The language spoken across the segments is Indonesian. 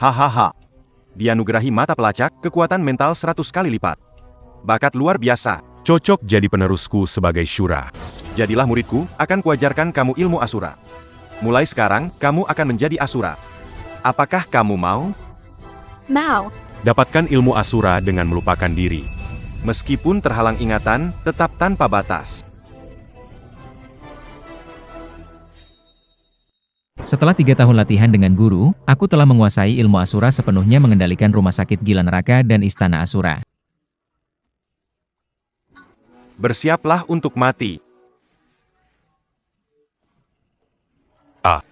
Hahaha. Dianugerahi mata pelacak, kekuatan mental 100 kali lipat. Bakat luar biasa. Cocok jadi penerusku sebagai Shura. Jadilah muridku, akan kuajarkan kamu ilmu Asura. Mulai sekarang, kamu akan menjadi Asura. Apakah kamu mau? Mau. Dapatkan ilmu Asura dengan melupakan diri. Meskipun terhalang ingatan, tetap tanpa batas. Setelah 3 tahun latihan dengan guru, aku telah menguasai ilmu Asura sepenuhnya mengendalikan rumah sakit gila neraka dan istana Asura. Bersiaplah untuk mati. A.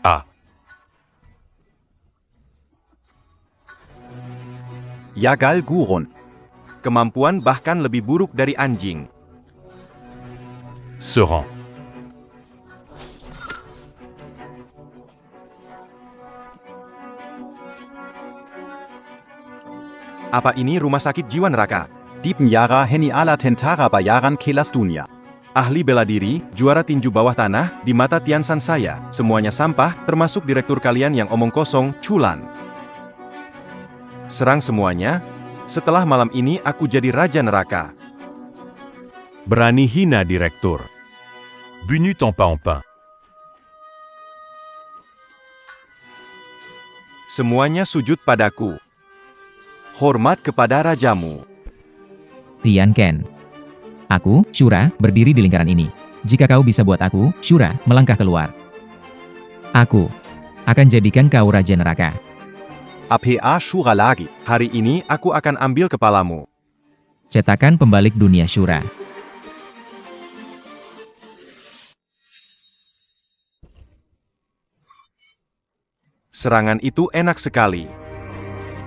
A. Yagal Gurun. Kemampuan bahkan lebih buruk dari anjing. Seran. Apa ini rumah sakit jiwa neraka? Diepenjara Heniala Tentara Bayaran Kelas Dunia. Ahli bela diri, juara tinju bawah tanah, di mata Tiansan saya, semuanya sampah, termasuk direktur kalian yang omong kosong, Chulan. Serang semuanya, setelah malam ini aku jadi raja neraka. Berani hina direktur. Bunu Tampa-Ompa. Semuanya sujud padaku. Hormat kepada rajamu. Tian Ken. Aku, Shura, berdiri di lingkaran ini. Jika kau bisa buat aku, Shura, melangkah keluar. Aku akan jadikan kau raja neraka. APA Shura lagi. Hari ini aku akan ambil kepalamu. Cetakan pembalik dunia Shura. Serangan itu enak sekali.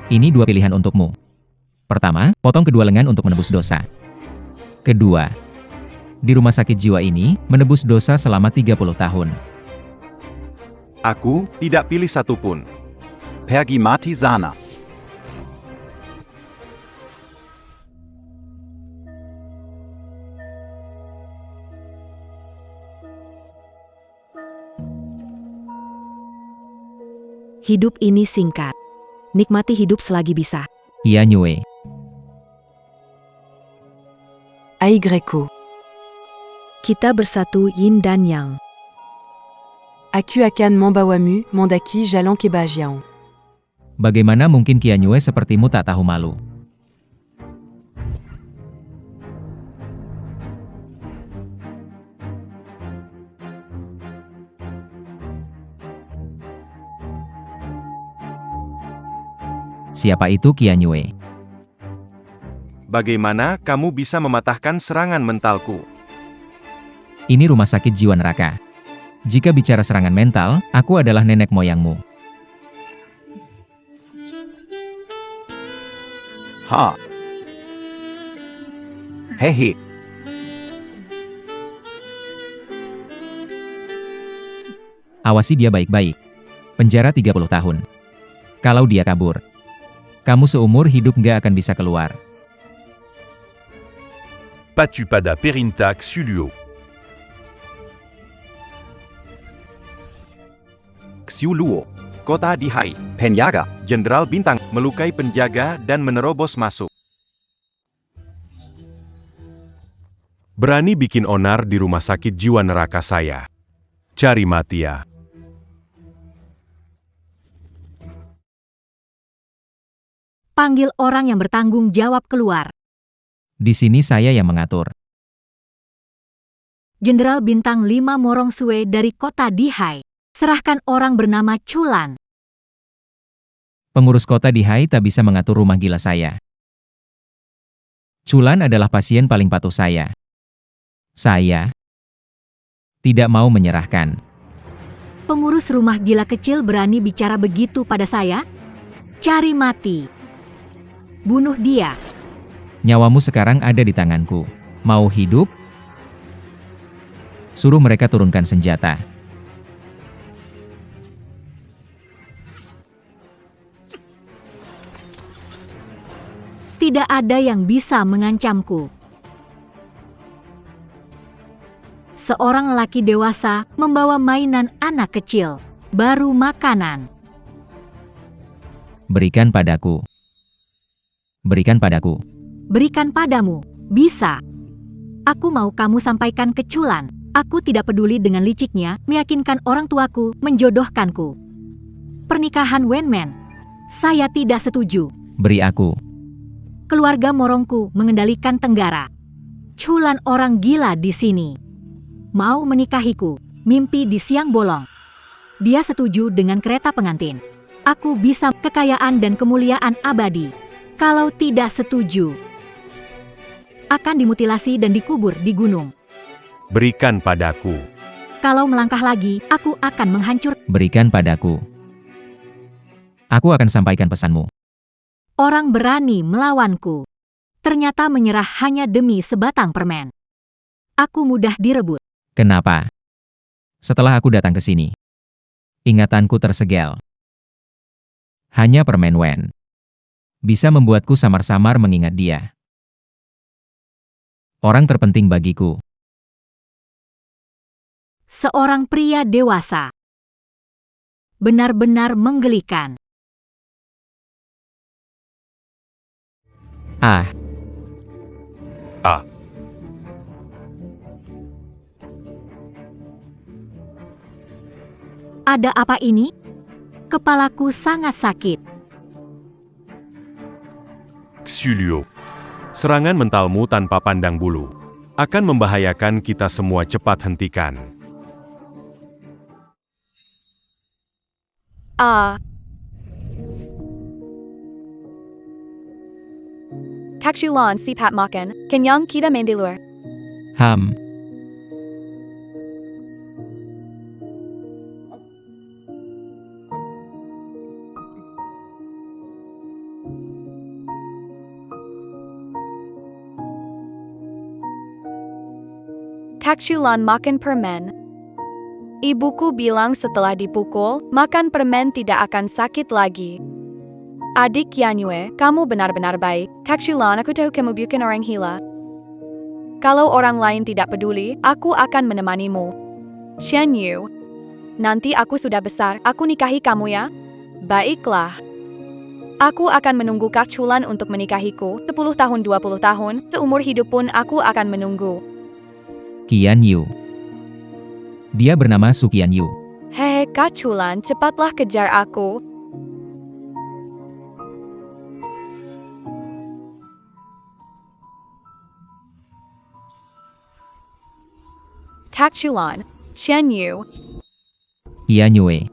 Ini 2 pilihan untukmu. Pertama, potong kedua lengan untuk menebus dosa. Kedua, di rumah sakit jiwa ini, menebus dosa selama 30 tahun. Aku tidak pilih satupun. Pergi mati sana. Hidup ini singkat. Nikmati hidup selagi bisa. Ia Nyue. Ai Greco. Kita bersatu yin dan yang. Aku akan membawamu mendaki jalan kebahagiaan. Bagaimana mungkin Kia Nyue sepertimu tak tahu malu? Siapa itu Kia Nyue? Bagaimana kamu bisa mematahkan serangan mentalku? Ini rumah sakit jiwa neraka. Jika bicara serangan mental, aku adalah nenek moyangmu. Ha. Hehe. Awasi dia baik-baik. Penjara 30 tahun. Kalau dia kabur, kamu seumur hidup nggak akan bisa keluar. Patu pada Perintak Suluo. Xiuluo. Kota Dihai. Penjaga. Jenderal Bintang melukai penjaga dan menerobos masuk. Berani bikin onar di rumah sakit jiwa neraka saya. Cari mati ya. Panggil orang yang bertanggung jawab keluar. Di sini saya yang mengatur. Jenderal Bintang 5 Morong Sue dari kota Dihai. Serahkan orang bernama Chulan. Pengurus kota Dihai tak bisa mengatur rumah gila saya. Chulan adalah pasien paling patuh saya. Saya tidak mau menyerahkan. Pengurus rumah gila kecil berani bicara begitu pada saya? Cari mati. Bunuh dia. Nyawamu sekarang ada di tanganku. Mau hidup? Suruh mereka turunkan senjata. Tidak ada yang bisa mengancamku. Seorang lelaki dewasa membawa mainan anak kecil, baru makanan. Berikan padaku. Berikan padaku. Berikan padamu, bisa. Aku mau kamu sampaikan ke Chulan. Aku tidak peduli dengan liciknya meyakinkan orang tuaku menjodohkanku. Pernikahan Wenman. Saya tidak setuju. Beri aku. Keluarga Morongku mengendalikan Tenggara. Chulan orang gila di sini. Mau menikahiku, mimpi di siang bolong. Dia setuju dengan kereta pengantin. Aku bisa kekayaan dan kemuliaan abadi. Kalau tidak setuju, akan dimutilasi dan dikubur di gunung. Berikan padaku. Kalau melangkah lagi, aku akan menghancur. Berikan padaku. Aku akan sampaikan pesanmu. Orang berani melawanku. Ternyata menyerah hanya demi sebatang permen. Aku mudah direbut. Kenapa? Setelah aku datang ke sini, ingatanku tersegel. Hanya permen Wen bisa membuatku samar-samar mengingat dia. Orang terpenting bagiku. Seorang pria dewasa. Benar-benar menggelikan. Ah, Ada apa ini? Kepalaku sangat sakit. Xulio. Serangan mentalmu tanpa pandang bulu akan membahayakan kita semua, cepat hentikan. Kakchulan si Pat Makan, Kenyang kita Mandalore. Ham. Kakchulan makan permen. Ibuku bilang setelah dipukul, makan permen tidak akan sakit lagi. Adik Yanyue, kamu benar-benar baik. Kakchulan, aku tahu kamu bukan orang gila. Kalau orang lain tidak peduli, aku akan menemanimu. Shen Yu. Nanti aku sudah besar, aku nikahi kamu ya? Baiklah. Aku akan menunggu Kakchulan untuk menikahiku, 10 tahun 20 tahun, seumur hidup pun aku akan menunggu. Qian Yu. Dia bernama Su Qian Yu. Hei Kakchulan, cepatlah kejar aku. Kakchulan, Shen Yu. Qian Yue.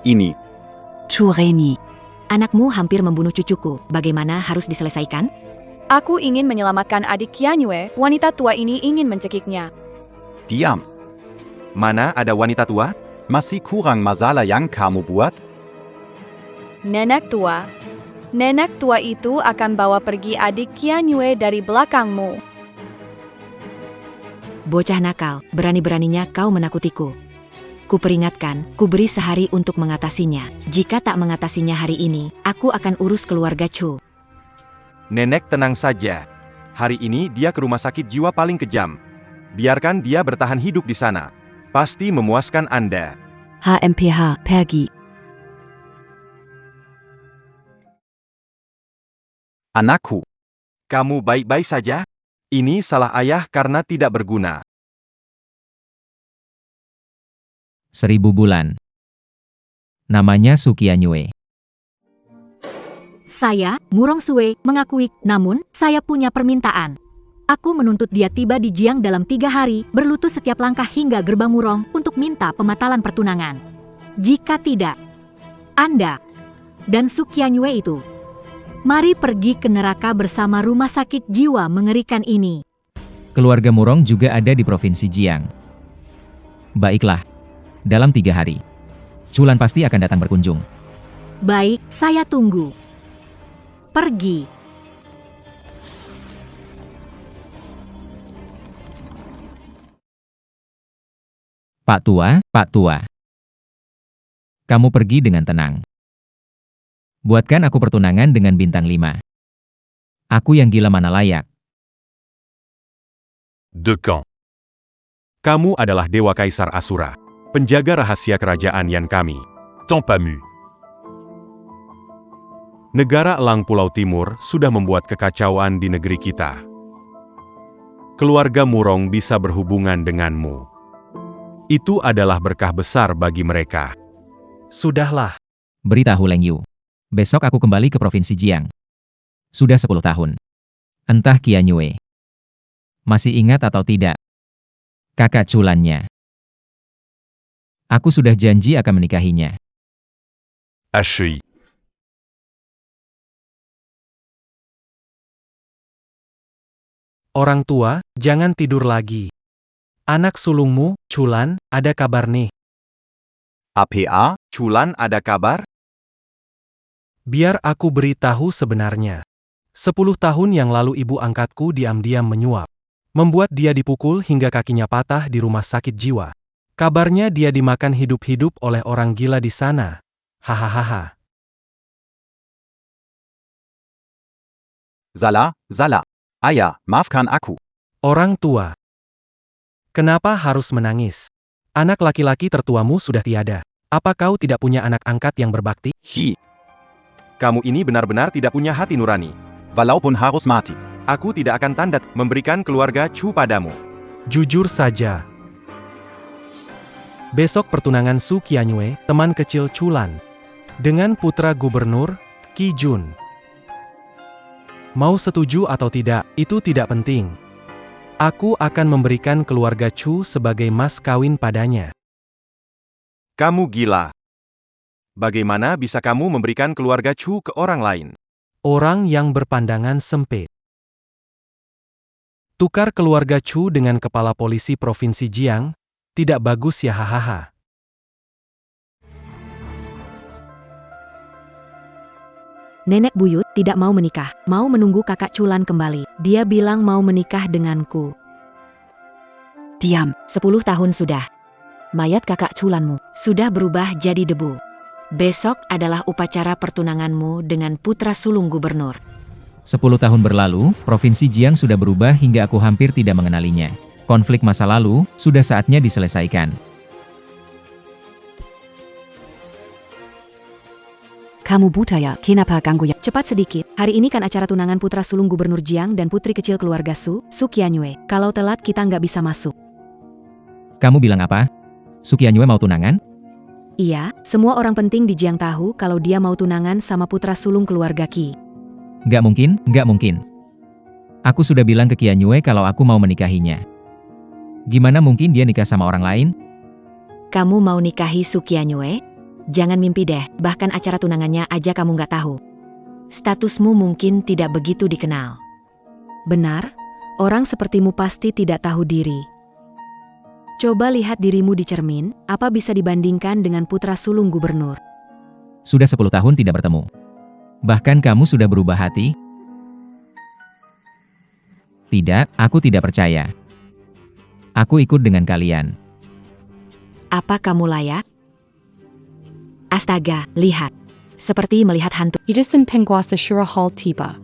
Ini. Chu Reni. Anakmu hampir membunuh cucuku. Bagaimana harus diselesaikan? Aku ingin menyelamatkan adik Qianyue, wanita tua ini ingin mencekiknya. Diam. Mana ada wanita tua? Masih kurang masalah yang kamu buat? Nenek tua. Nenek tua itu akan bawa pergi adik Qianyue dari belakangmu. Bocah nakal, berani-beraninya kau menakutiku. Kuperingatkan, kuberi sehari untuk mengatasinya. Jika tak mengatasinya hari ini, aku akan urus keluarga Chu. Nenek tenang saja. Hari ini dia ke rumah sakit jiwa paling kejam. Biarkan dia bertahan hidup di sana. Pasti memuaskan Anda. HMPH, pergi. Anakku. Kamu baik-baik saja? Ini salah ayah karena tidak berguna. 1000 bulan. Namanya Su Qian Yue. Saya, Murong Sue, mengakui, namun, saya punya permintaan. Aku menuntut dia tiba di Jiang dalam 3 hari, berlutut setiap langkah hingga gerbang Murong, untuk minta pembatalan pertunangan. Jika tidak, Anda dan Su Qian Yue itu, mari pergi ke neraka bersama rumah sakit jiwa mengerikan ini. Keluarga Murong juga ada di Provinsi Jiang. Baiklah. Dalam 3 hari, Chulan pasti akan datang berkunjung. Baik, saya tunggu. Pergi. Pak Tua, Pak Tua. Kamu pergi dengan tenang. Buatkan aku pertunangan dengan bintang 5. Aku yang gila mana layak. De Camp. Kamu adalah Dewa Kaisar Asura, penjaga rahasia kerajaan Yan kami. Tampamu. Negara Elang Pulau Timur sudah membuat kekacauan di negeri kita. Keluarga Murong bisa berhubungan denganmu. Itu adalah berkah besar bagi mereka. Sudahlah. Beritahu Leng Yu. Besok aku kembali ke Provinsi Jiang. Sudah 10 tahun. Entah Qian Yue masih ingat atau tidak. Kakak culannya. Aku sudah janji akan menikahinya. Ashui. Orang tua, jangan tidur lagi. Anak sulungmu, Chulan, ada kabar nih. APA, Chulan ada kabar? Biar aku beritahu sebenarnya. 10 tahun yang lalu ibu angkatku diam-diam menyuap. Membuat dia dipukul hingga kakinya patah di rumah sakit jiwa. Kabarnya dia dimakan hidup-hidup oleh orang gila di sana. Hahaha. Salah. Ayah, maafkan aku. Orang tua. Kenapa harus menangis? Anak laki-laki tertuamu sudah tiada. Apa kau tidak punya anak angkat yang berbakti? Hi. Kamu ini benar-benar tidak punya hati nurani. Walaupun harus mati. Aku tidak akan tandat memberikan keluarga Chu padamu. Jujur saja. Besok pertunangan Su Qianyue, teman kecil Chulan, dengan putra gubernur, Qi Jun. Mau setuju atau tidak, itu tidak penting. Aku akan memberikan keluarga Chu sebagai mas kawin padanya. Kamu gila. Bagaimana bisa kamu memberikan keluarga Chu ke orang lain? Orang yang berpandangan sempit. Tukar keluarga Chu dengan kepala polisi Provinsi Jiang, tidak bagus ya hahaha. Nenek buyut tidak mau menikah, mau menunggu kakak Chulan kembali. Dia bilang mau menikah denganku. Diam, 10 tahun sudah. Mayat kakak Chulanmu sudah berubah jadi debu. Besok adalah upacara pertunanganmu dengan putra sulung gubernur. 10 tahun berlalu, Provinsi Jiang sudah berubah hingga aku hampir tidak mengenalinya. Konflik masa lalu, sudah saatnya diselesaikan. Kamu buta ya, kenapa ganggu ya? Cepat sedikit, hari ini kan acara tunangan putra sulung gubernur Jiang dan putri kecil keluarga Su Qianyue. Kalau telat kita nggak bisa masuk. Kamu bilang apa? Su Qianyue mau tunangan? Iya, semua orang penting di Jiang tahu kalau dia mau tunangan sama putra sulung keluarga Qi. Nggak mungkin. Aku sudah bilang ke Qianyue kalau aku mau menikahinya. Gimana mungkin dia nikah sama orang lain? Kamu mau nikahi Su Qianyue? Jangan mimpi deh, bahkan acara tunangannya aja kamu nggak tahu. Statusmu mungkin tidak begitu dikenal. Benar, orang sepertimu pasti tidak tahu diri. Coba lihat dirimu di cermin, apa bisa dibandingkan dengan putra sulung gubernur? Sudah 10 tahun tidak bertemu. Bahkan kamu sudah berubah hati? Tidak, aku tidak percaya. Aku ikut dengan kalian. Apa kamu layak? Astaga, lihat. Seperti melihat hantu. Irisan penguasa Shura Hall tiba.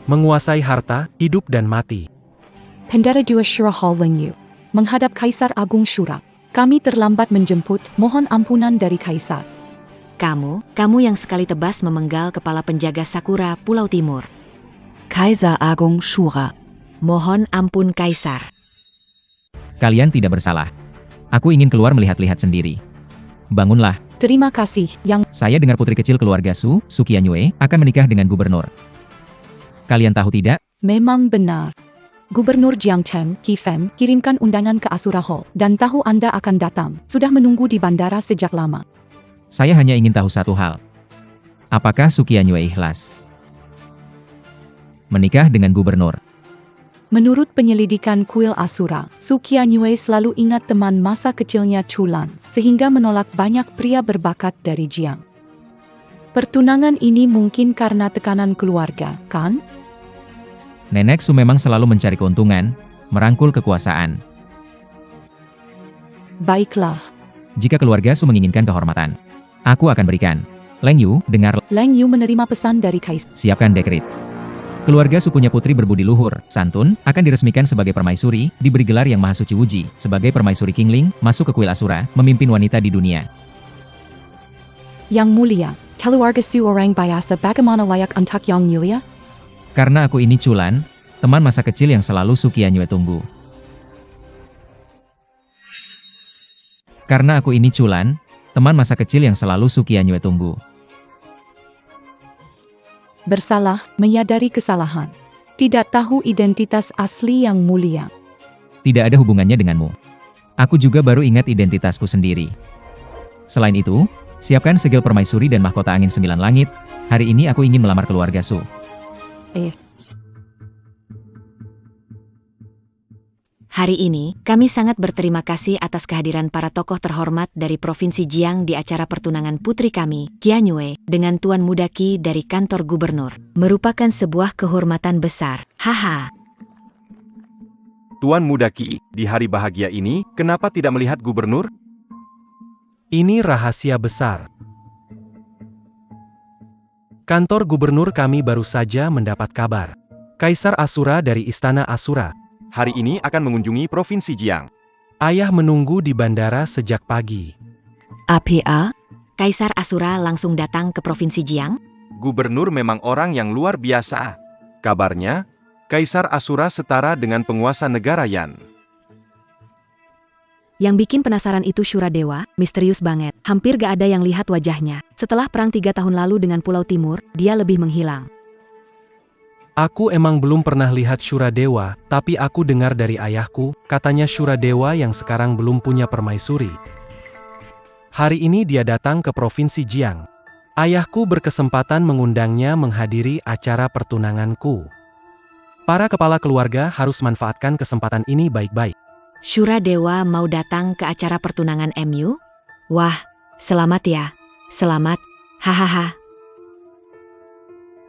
Menguasai harta, hidup dan mati. Pendara 2 Shura Hall Leng Yu. Menghadap Kaisar Agung Shura. Kami terlambat menjemput, mohon ampunan dari Kaisar. Kamu yang sekali tebas memenggal kepala penjaga Sakura Pulau Timur. Kaisar Agung Shura. Mohon ampun Kaisar. Kalian tidak bersalah. Aku ingin keluar melihat-lihat sendiri. Bangunlah. Terima kasih, Yang. Saya dengar putri kecil keluarga Su Qianyue, akan menikah dengan gubernur. Kalian tahu tidak? Memang benar. Gubernur Jiang Chen, Qi Feng, kirimkan undangan ke Asura Hall, dan tahu Anda akan datang. Sudah menunggu di bandara sejak lama. Saya hanya ingin tahu satu hal. Apakah Su Qianyue ikhlas menikah dengan gubernur? Menurut penyelidikan kuil Asura, Su Qianyue selalu ingat teman masa kecilnya Chulan, sehingga menolak banyak pria berbakat dari Jiang. Pertunangan ini mungkin karena tekanan keluarga, kan? Nenek Su memang selalu mencari keuntungan, merangkul kekuasaan. Baiklah. Jika keluarga Su menginginkan kehormatan, aku akan berikan. Leng Yu, dengar. Leng Yu menerima pesan dari Kaisar. Siapkan dekret. Keluarga Su punya putri berbudi luhur, santun, akan diresmikan sebagai permaisuri, diberi gelar yang Maha Suci Wuji, sebagai permaisuri Qingling, masuk ke kuil Asura, memimpin wanita di dunia. Yang mulia, keluarga Su orang biasa bagaimana layak untuk yang mulia? Karena aku ini Chulan, teman masa kecil yang selalu Su Qianyue tunggu. Karena aku ini Chulan, teman masa kecil yang selalu Su Qianyue tunggu. Bersalah, menyadari kesalahan. Tidak tahu identitas asli yang mulia. Tidak ada hubungannya denganmu. Aku juga baru ingat identitasku sendiri. Selain itu, siapkan segel permaisuri dan mahkota angin 9 langit. Hari ini aku ingin melamar keluarga Su. Hari ini, kami sangat berterima kasih atas kehadiran para tokoh terhormat dari Provinsi Jiang di acara pertunangan putri kami, Qianyue, dengan Tuan Muda Qi dari kantor gubernur. Merupakan sebuah kehormatan besar. Haha. Tuan Muda Qi, di hari bahagia ini, kenapa tidak melihat gubernur? Ini rahasia besar. Kantor gubernur kami baru saja mendapat kabar. Kaisar Asura dari Istana Asura Hari ini akan mengunjungi Provinsi Jiang. Ayah menunggu di bandara sejak pagi. APA? Kaisar Asura langsung datang ke Provinsi Jiang? Gubernur memang orang yang luar biasa. Kabarnya, Kaisar Asura setara dengan penguasa negara Yan. Yang bikin penasaran itu Shuradewa, misterius banget. Hampir gak ada yang lihat wajahnya. Setelah perang 3 tahun lalu dengan Pulau Timur, dia lebih menghilang. Aku emang belum pernah lihat Shuradewa, tapi aku dengar dari ayahku, katanya Shuradewa yang sekarang belum punya permaisuri. Hari ini dia datang ke Provinsi Jiang. Ayahku berkesempatan mengundangnya menghadiri acara pertunanganku. Para kepala keluarga harus manfaatkan kesempatan ini baik-baik. Shuradewa mau datang ke acara pertunangan MU? Wah, selamat ya. Selamat. Hahaha.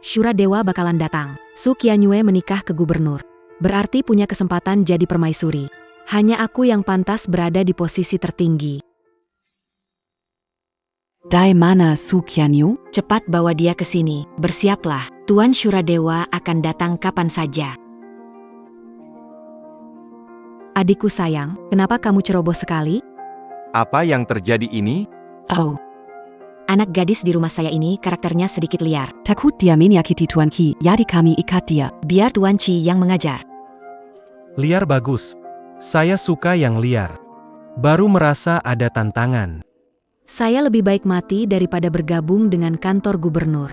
Shuradewa bakalan datang. Su Qianyue menikah ke gubernur. Berarti punya kesempatan jadi permaisuri. Hanya aku yang pantas berada di posisi tertinggi. Dai mana Su Qianyue? Cepat bawa dia ke sini. Bersiaplah. Tuan Shuradewa akan datang kapan saja. Adikku sayang, kenapa kamu ceroboh sekali? Apa yang terjadi ini? Oh, Anak gadis di rumah saya ini karakternya sedikit liar. takut dia menyakiti Tuan Qi, jadi kami ikat dia. Biar Tuan Qi yang mengajar. Liar bagus. Saya suka yang liar. Baru merasa ada tantangan. Saya lebih baik mati daripada bergabung dengan kantor gubernur.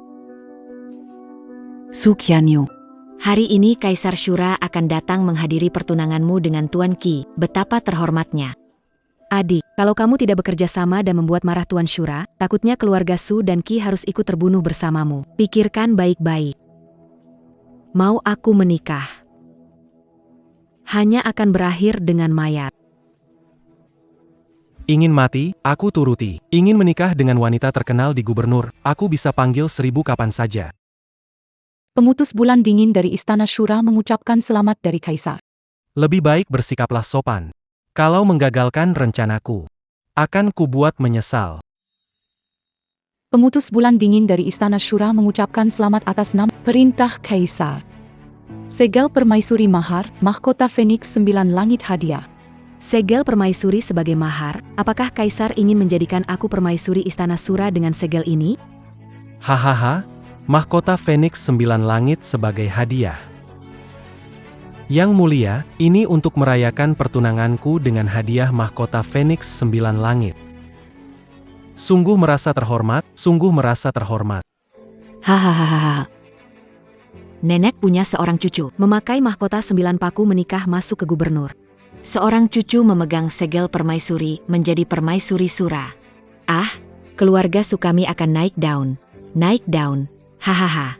Su Qianyue. Hari ini Kaisar Shura akan datang menghadiri pertunanganmu dengan Tuan Qi. Betapa terhormatnya. Adik, kalau kamu tidak bekerja sama dan membuat marah Tuan Shura, takutnya keluarga Su dan Qi harus ikut terbunuh bersamamu. Pikirkan baik-baik. Mau aku menikah? Hanya akan berakhir dengan mayat. Ingin mati, aku turuti. Ingin menikah dengan wanita terkenal di gubernur, aku bisa panggil 1000 kapan saja. Pemutus bulan dingin dari Istana Shura mengucapkan selamat dari Kaisar. Lebih baik bersikaplah sopan. Kalau menggagalkan rencanaku, akan kubuat menyesal. Pemutus bulan dingin dari Istana Shura mengucapkan selamat atas nama perintah Kaisar. Segel permaisuri mahar, mahkota Phoenix 9 langit hadiah. Segel permaisuri sebagai mahar, apakah Kaisar ingin menjadikan aku permaisuri Istana Shura dengan segel ini? Hahaha, mahkota Phoenix 9 langit sebagai hadiah. Yang mulia, ini untuk merayakan pertunanganku dengan hadiah mahkota Phoenix 9 langit. Sungguh merasa terhormat, sungguh merasa terhormat. Hahaha. Nenek punya seorang cucu. Memakai mahkota 9 paku menikah masuk ke gubernur. Seorang cucu memegang segel permaisuri menjadi permaisuri Shura. Ah, keluarga Sukami akan naik daun. Naik daun. Hahaha.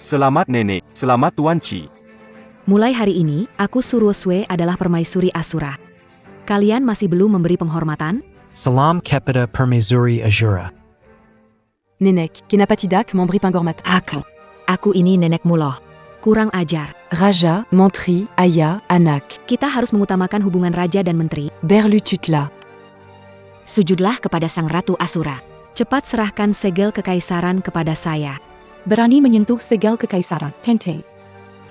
Selamat nenek, selamat Tuan Qi. Mulai hari ini, aku Surosue adalah permaisuri Asura. Kalian masih belum memberi penghormatan? Salam kepada permaisuri Asura. Nenek, Kenapatidak, memberi penghormatan. Aku ini nenekmu loh. Kurang ajar. Raja, Menteri, Ayah, Anak. Kita harus mengutamakan hubungan raja dan menteri. Berlututla. Sujudlah kepada Sang Ratu Asura. Cepat serahkan segel kekaisaran kepada saya. Berani menyentuh segel kekaisaran. Pente.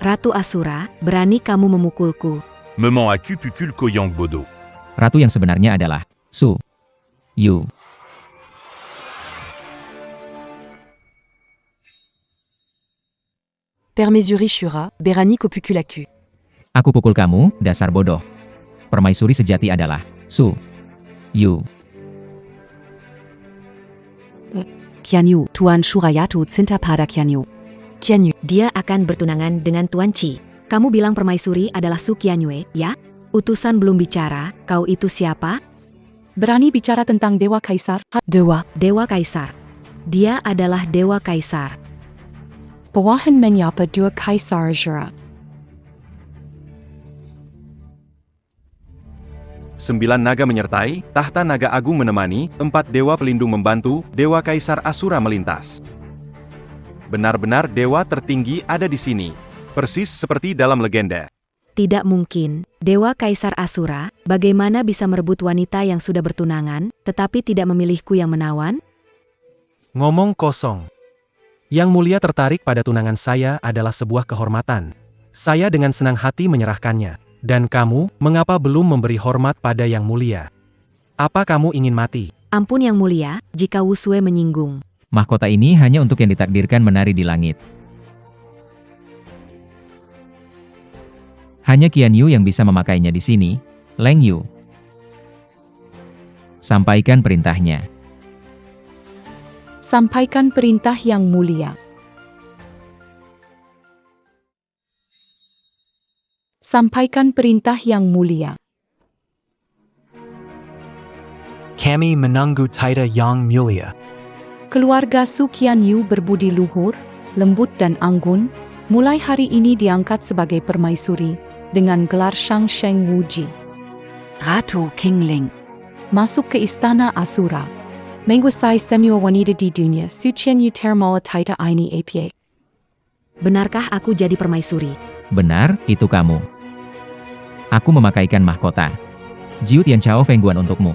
Ratu Asura, berani kamu memukulku. Memang aku pukul koyong bodoh. Ratu yang sebenarnya adalah Su Yu. Permaisuri Shura, Berani Kopukulaku. Aku pukul kamu, dasar bodoh. Permaisuri sejati adalah Su Yu. Qianyu, Tuan Shurayatu Cintapada Qianyu. Qianyu, dia akan bertunangan dengan Tuan Qi. Kamu bilang permaisuri adalah Su Qianyue, ya? Utusan belum bicara, kau itu siapa? Berani bicara tentang Dewa Kaisar? Dewa Kaisar. Dia adalah Dewa Kaisar. Bawahan menyapa Dua Kaisar Azura. 9 naga menyertai, tahta naga agung menemani, 4 dewa pelindung membantu, Dewa Kaisar Asura melintas. Benar-benar dewa tertinggi ada di sini. Persis seperti dalam legenda. Tidak mungkin, Dewa Kaisar Asura, bagaimana bisa merebut wanita yang sudah bertunangan, tetapi tidak memilihku yang menawan? Ngomong kosong. Yang mulia tertarik pada tunangan saya adalah sebuah kehormatan. Saya dengan senang hati menyerahkannya. Dan kamu, mengapa belum memberi hormat pada yang mulia? Apa kamu ingin mati? Ampun yang mulia, jika Wusue menyinggung. Mahkota ini hanya untuk yang ditakdirkan menari di langit. Hanya Qianyu yang bisa memakainya di sini, Leng Yu. Sampaikan perintahnya. Sampaikan perintah yang mulia. Sampaikan perintah yang mulia. Kami menunggu Taita Yang Mulia. Keluarga Su Qianyu berbudi luhur, lembut dan anggun, mulai hari ini diangkat sebagai permaisuri, dengan gelar Shang Sheng Wuji. Ratu Qingling. Masuk ke istana Asura. Menguasai semua wanita di dunia, Su Qianyu termawa Taita ini apa. Benarkah aku jadi permaisuri? Benar, itu kamu. Aku memakaikan mahkota. Jiu Tianchao Fengguan untukmu.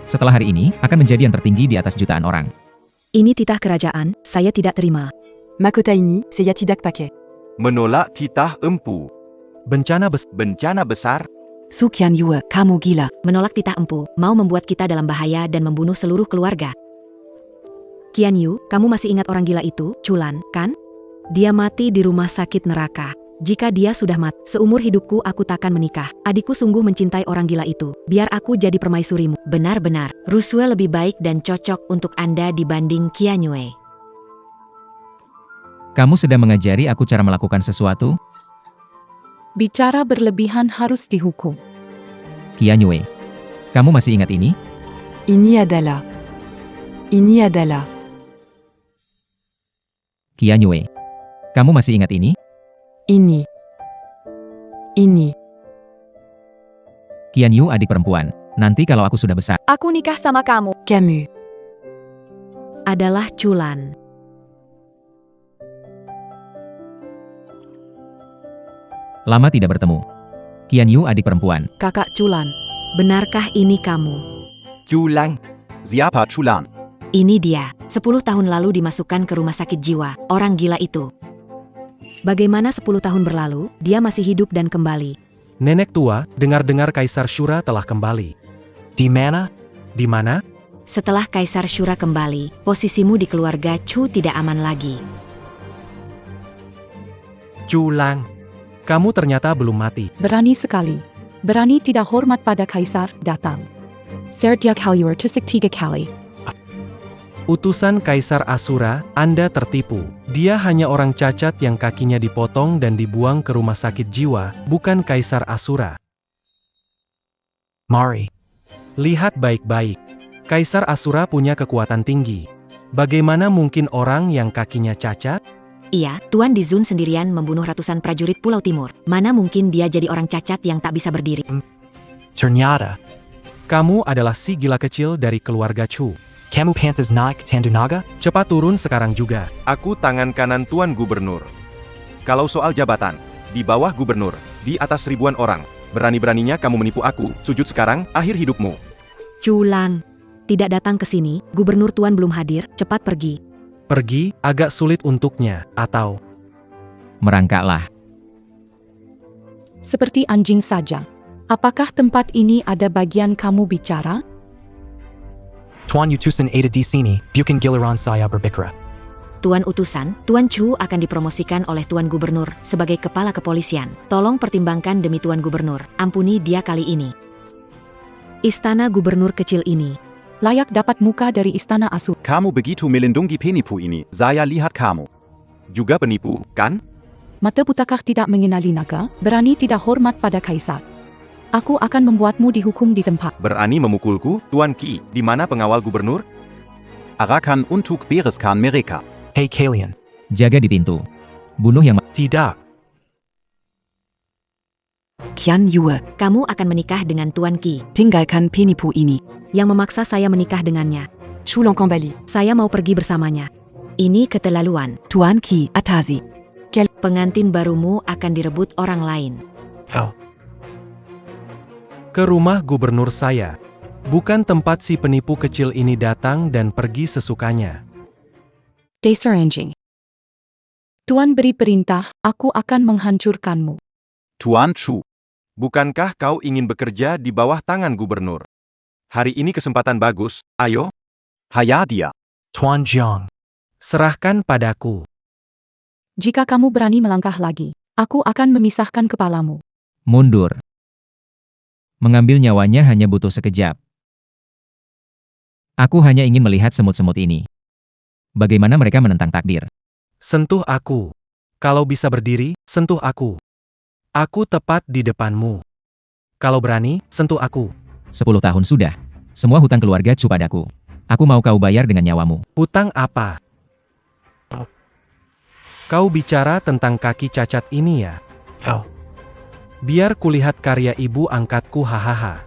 Setelah hari ini, akan menjadi yang tertinggi di atas jutaan orang. Ini titah kerajaan, saya tidak terima. Mahkota ini, saya tidak pakai. Menolak titah empu. Bencana besar. Su Qianyu, kamu gila. Menolak titah empu, mau membuat kita dalam bahaya dan membunuh seluruh keluarga. Qianyu, kamu masih ingat orang gila itu, Chulan, kan? Dia mati di rumah sakit neraka. Jika dia sudah mati, seumur hidupku aku takkan menikah. Adikku sungguh mencintai orang gila itu. Biar aku jadi permaisurimu. Benar-benar, Rusue lebih baik dan cocok untuk Anda dibanding Qianyue. Kamu sedang mengajari aku cara melakukan sesuatu? Bicara berlebihan harus dihukum. Qianyue, kamu masih ingat ini? Ini adalah. Qianyue, kamu masih ingat ini? Ini. Qianyu adik perempuan. Nanti kalau aku sudah besar. Aku nikah sama kamu. Camus. Adalah Chulan. Lama tidak bertemu. Qianyu adik perempuan. Kakak Chulan, benarkah ini kamu? Chulang. Siapa Chulan? Ini dia, 10 tahun lalu dimasukkan ke rumah sakit jiwa, orang gila itu. Bagaimana 10 tahun berlalu, dia masih hidup dan kembali. Nenek tua, dengar-dengar Kaisar Shura telah kembali. Di mana? Di mana? Setelah Kaisar Shura kembali, posisimu di keluarga Chu tidak aman lagi. Chulang, kamu ternyata belum mati. Berani sekali. Berani tidak hormat pada Kaisar, datang. Sertia Kalyur Tisik 3 kali. Utusan Kaisar Asura, Anda tertipu. Dia hanya orang cacat yang kakinya dipotong dan dibuang ke rumah sakit jiwa, bukan Kaisar Asura. Mari. Lihat baik-baik. Kaisar Asura punya kekuatan tinggi. Bagaimana mungkin orang yang kakinya cacat? Iya, Tuan Dizun sendirian membunuh ratusan prajurit Pulau Timur. Mana mungkin dia jadi orang cacat yang tak bisa berdiri? Ternyata. Kamu adalah si gila kecil dari keluarga Chu. Kamu pantas naik Tandunaga? Cepat turun sekarang juga. Aku tangan kanan Tuan Gubernur. Kalau soal jabatan, di bawah gubernur, di atas ribuan orang. Berani-beraninya kamu menipu aku. Sujud sekarang, akhir hidupmu. Chulang, tidak datang ke sini, Gubernur Tuan belum hadir, cepat pergi. Pergi, agak sulit untuknya, atau Merangkaklah. Seperti anjing saja. Apakah tempat ini ada bagian kamu bicara? Tuan utusan ada di sini, bukan giliran saya berbicara. Tuan utusan, Tuan Chu akan dipromosikan oleh Tuan Gubernur sebagai kepala kepolisian. Tolong pertimbangkan demi Tuan Gubernur, ampuni dia kali ini. Istana gubernur kecil ini. Layak dapat muka dari Istana Asura. Kamu begitu melindungi penipu ini, saya lihat kamu. Juga penipu, kan? Mata butakah tidak mengenali naga, berani tidak hormat pada kaisar. Aku akan membuatmu dihukum di tempat. Berani memukulku, Tuan Qi, di mana pengawal gubernur? Arakan untuk bereskan mereka. Hey kalian. Jaga di pintu. Bunuh yang tidak. Qian Yue, Kamu akan menikah dengan Tuan Qi. tinggalkan penipu ini. Yang memaksa saya menikah dengannya. Chulan kembali. Saya mau pergi bersamanya. Ini keterlaluan. Tuan Qi atasi. Pengantin barumu akan direbut orang lain. Oh. Ke rumah gubernur saya. Bukan tempat si penipu kecil ini datang dan pergi sesukanya. Dasar anjing. Tuan beri perintah, aku akan menghancurkanmu. Tuan Chu, Bukankah kau ingin bekerja di bawah tangan gubernur? Hari ini kesempatan bagus, ayo. haya dia. Tuan Jiang. Serahkan padaku. Jika kamu berani melangkah lagi, aku akan memisahkan kepalamu. mundur. Mengambil nyawanya hanya butuh sekejap. Aku hanya ingin melihat semut-semut ini. Bagaimana mereka menentang takdir. Sentuh aku. Kalau bisa berdiri, sentuh aku. Aku tepat di depanmu. Kalau berani, sentuh aku. 10 tahun sudah. Semua hutang keluarga Chu padaku. Aku mau kau bayar dengan nyawamu. Hutang apa? Kau bicara tentang kaki cacat ini ya? Oh. Biar kulihat karya ibu angkatku, hahaha.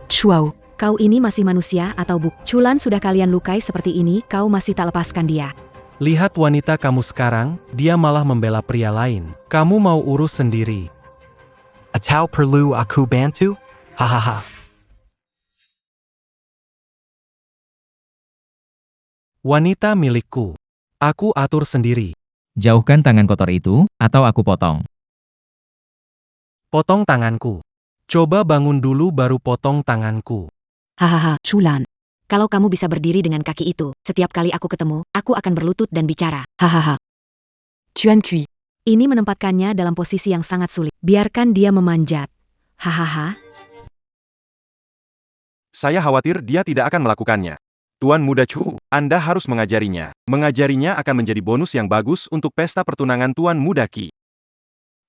Chuao, Kau ini masih manusia atau buk? Chulan sudah kalian lukai seperti ini, kau masih tak lepaskan dia. Lihat wanita kamu sekarang, dia malah membela pria lain. Kamu mau urus sendiri. Atau perlu aku bantu? Hahaha. Wanita milikku. Aku atur sendiri. Jauhkan tangan kotor itu, atau aku potong. Potong tanganku. Coba bangun dulu baru potong tanganku. hahaha, Chulan, Kalau kamu bisa berdiri dengan kaki itu, setiap kali aku ketemu, aku akan berlutut dan bicara. hahaha. Tuan Kui, Ini menempatkannya dalam posisi yang sangat sulit. Biarkan dia memanjat. Hahaha. Saya khawatir dia tidak akan melakukannya. Tuan Muda Chu, Anda harus mengajarinya. Mengajarinya akan menjadi bonus yang bagus untuk pesta pertunangan Tuan Muda Qi.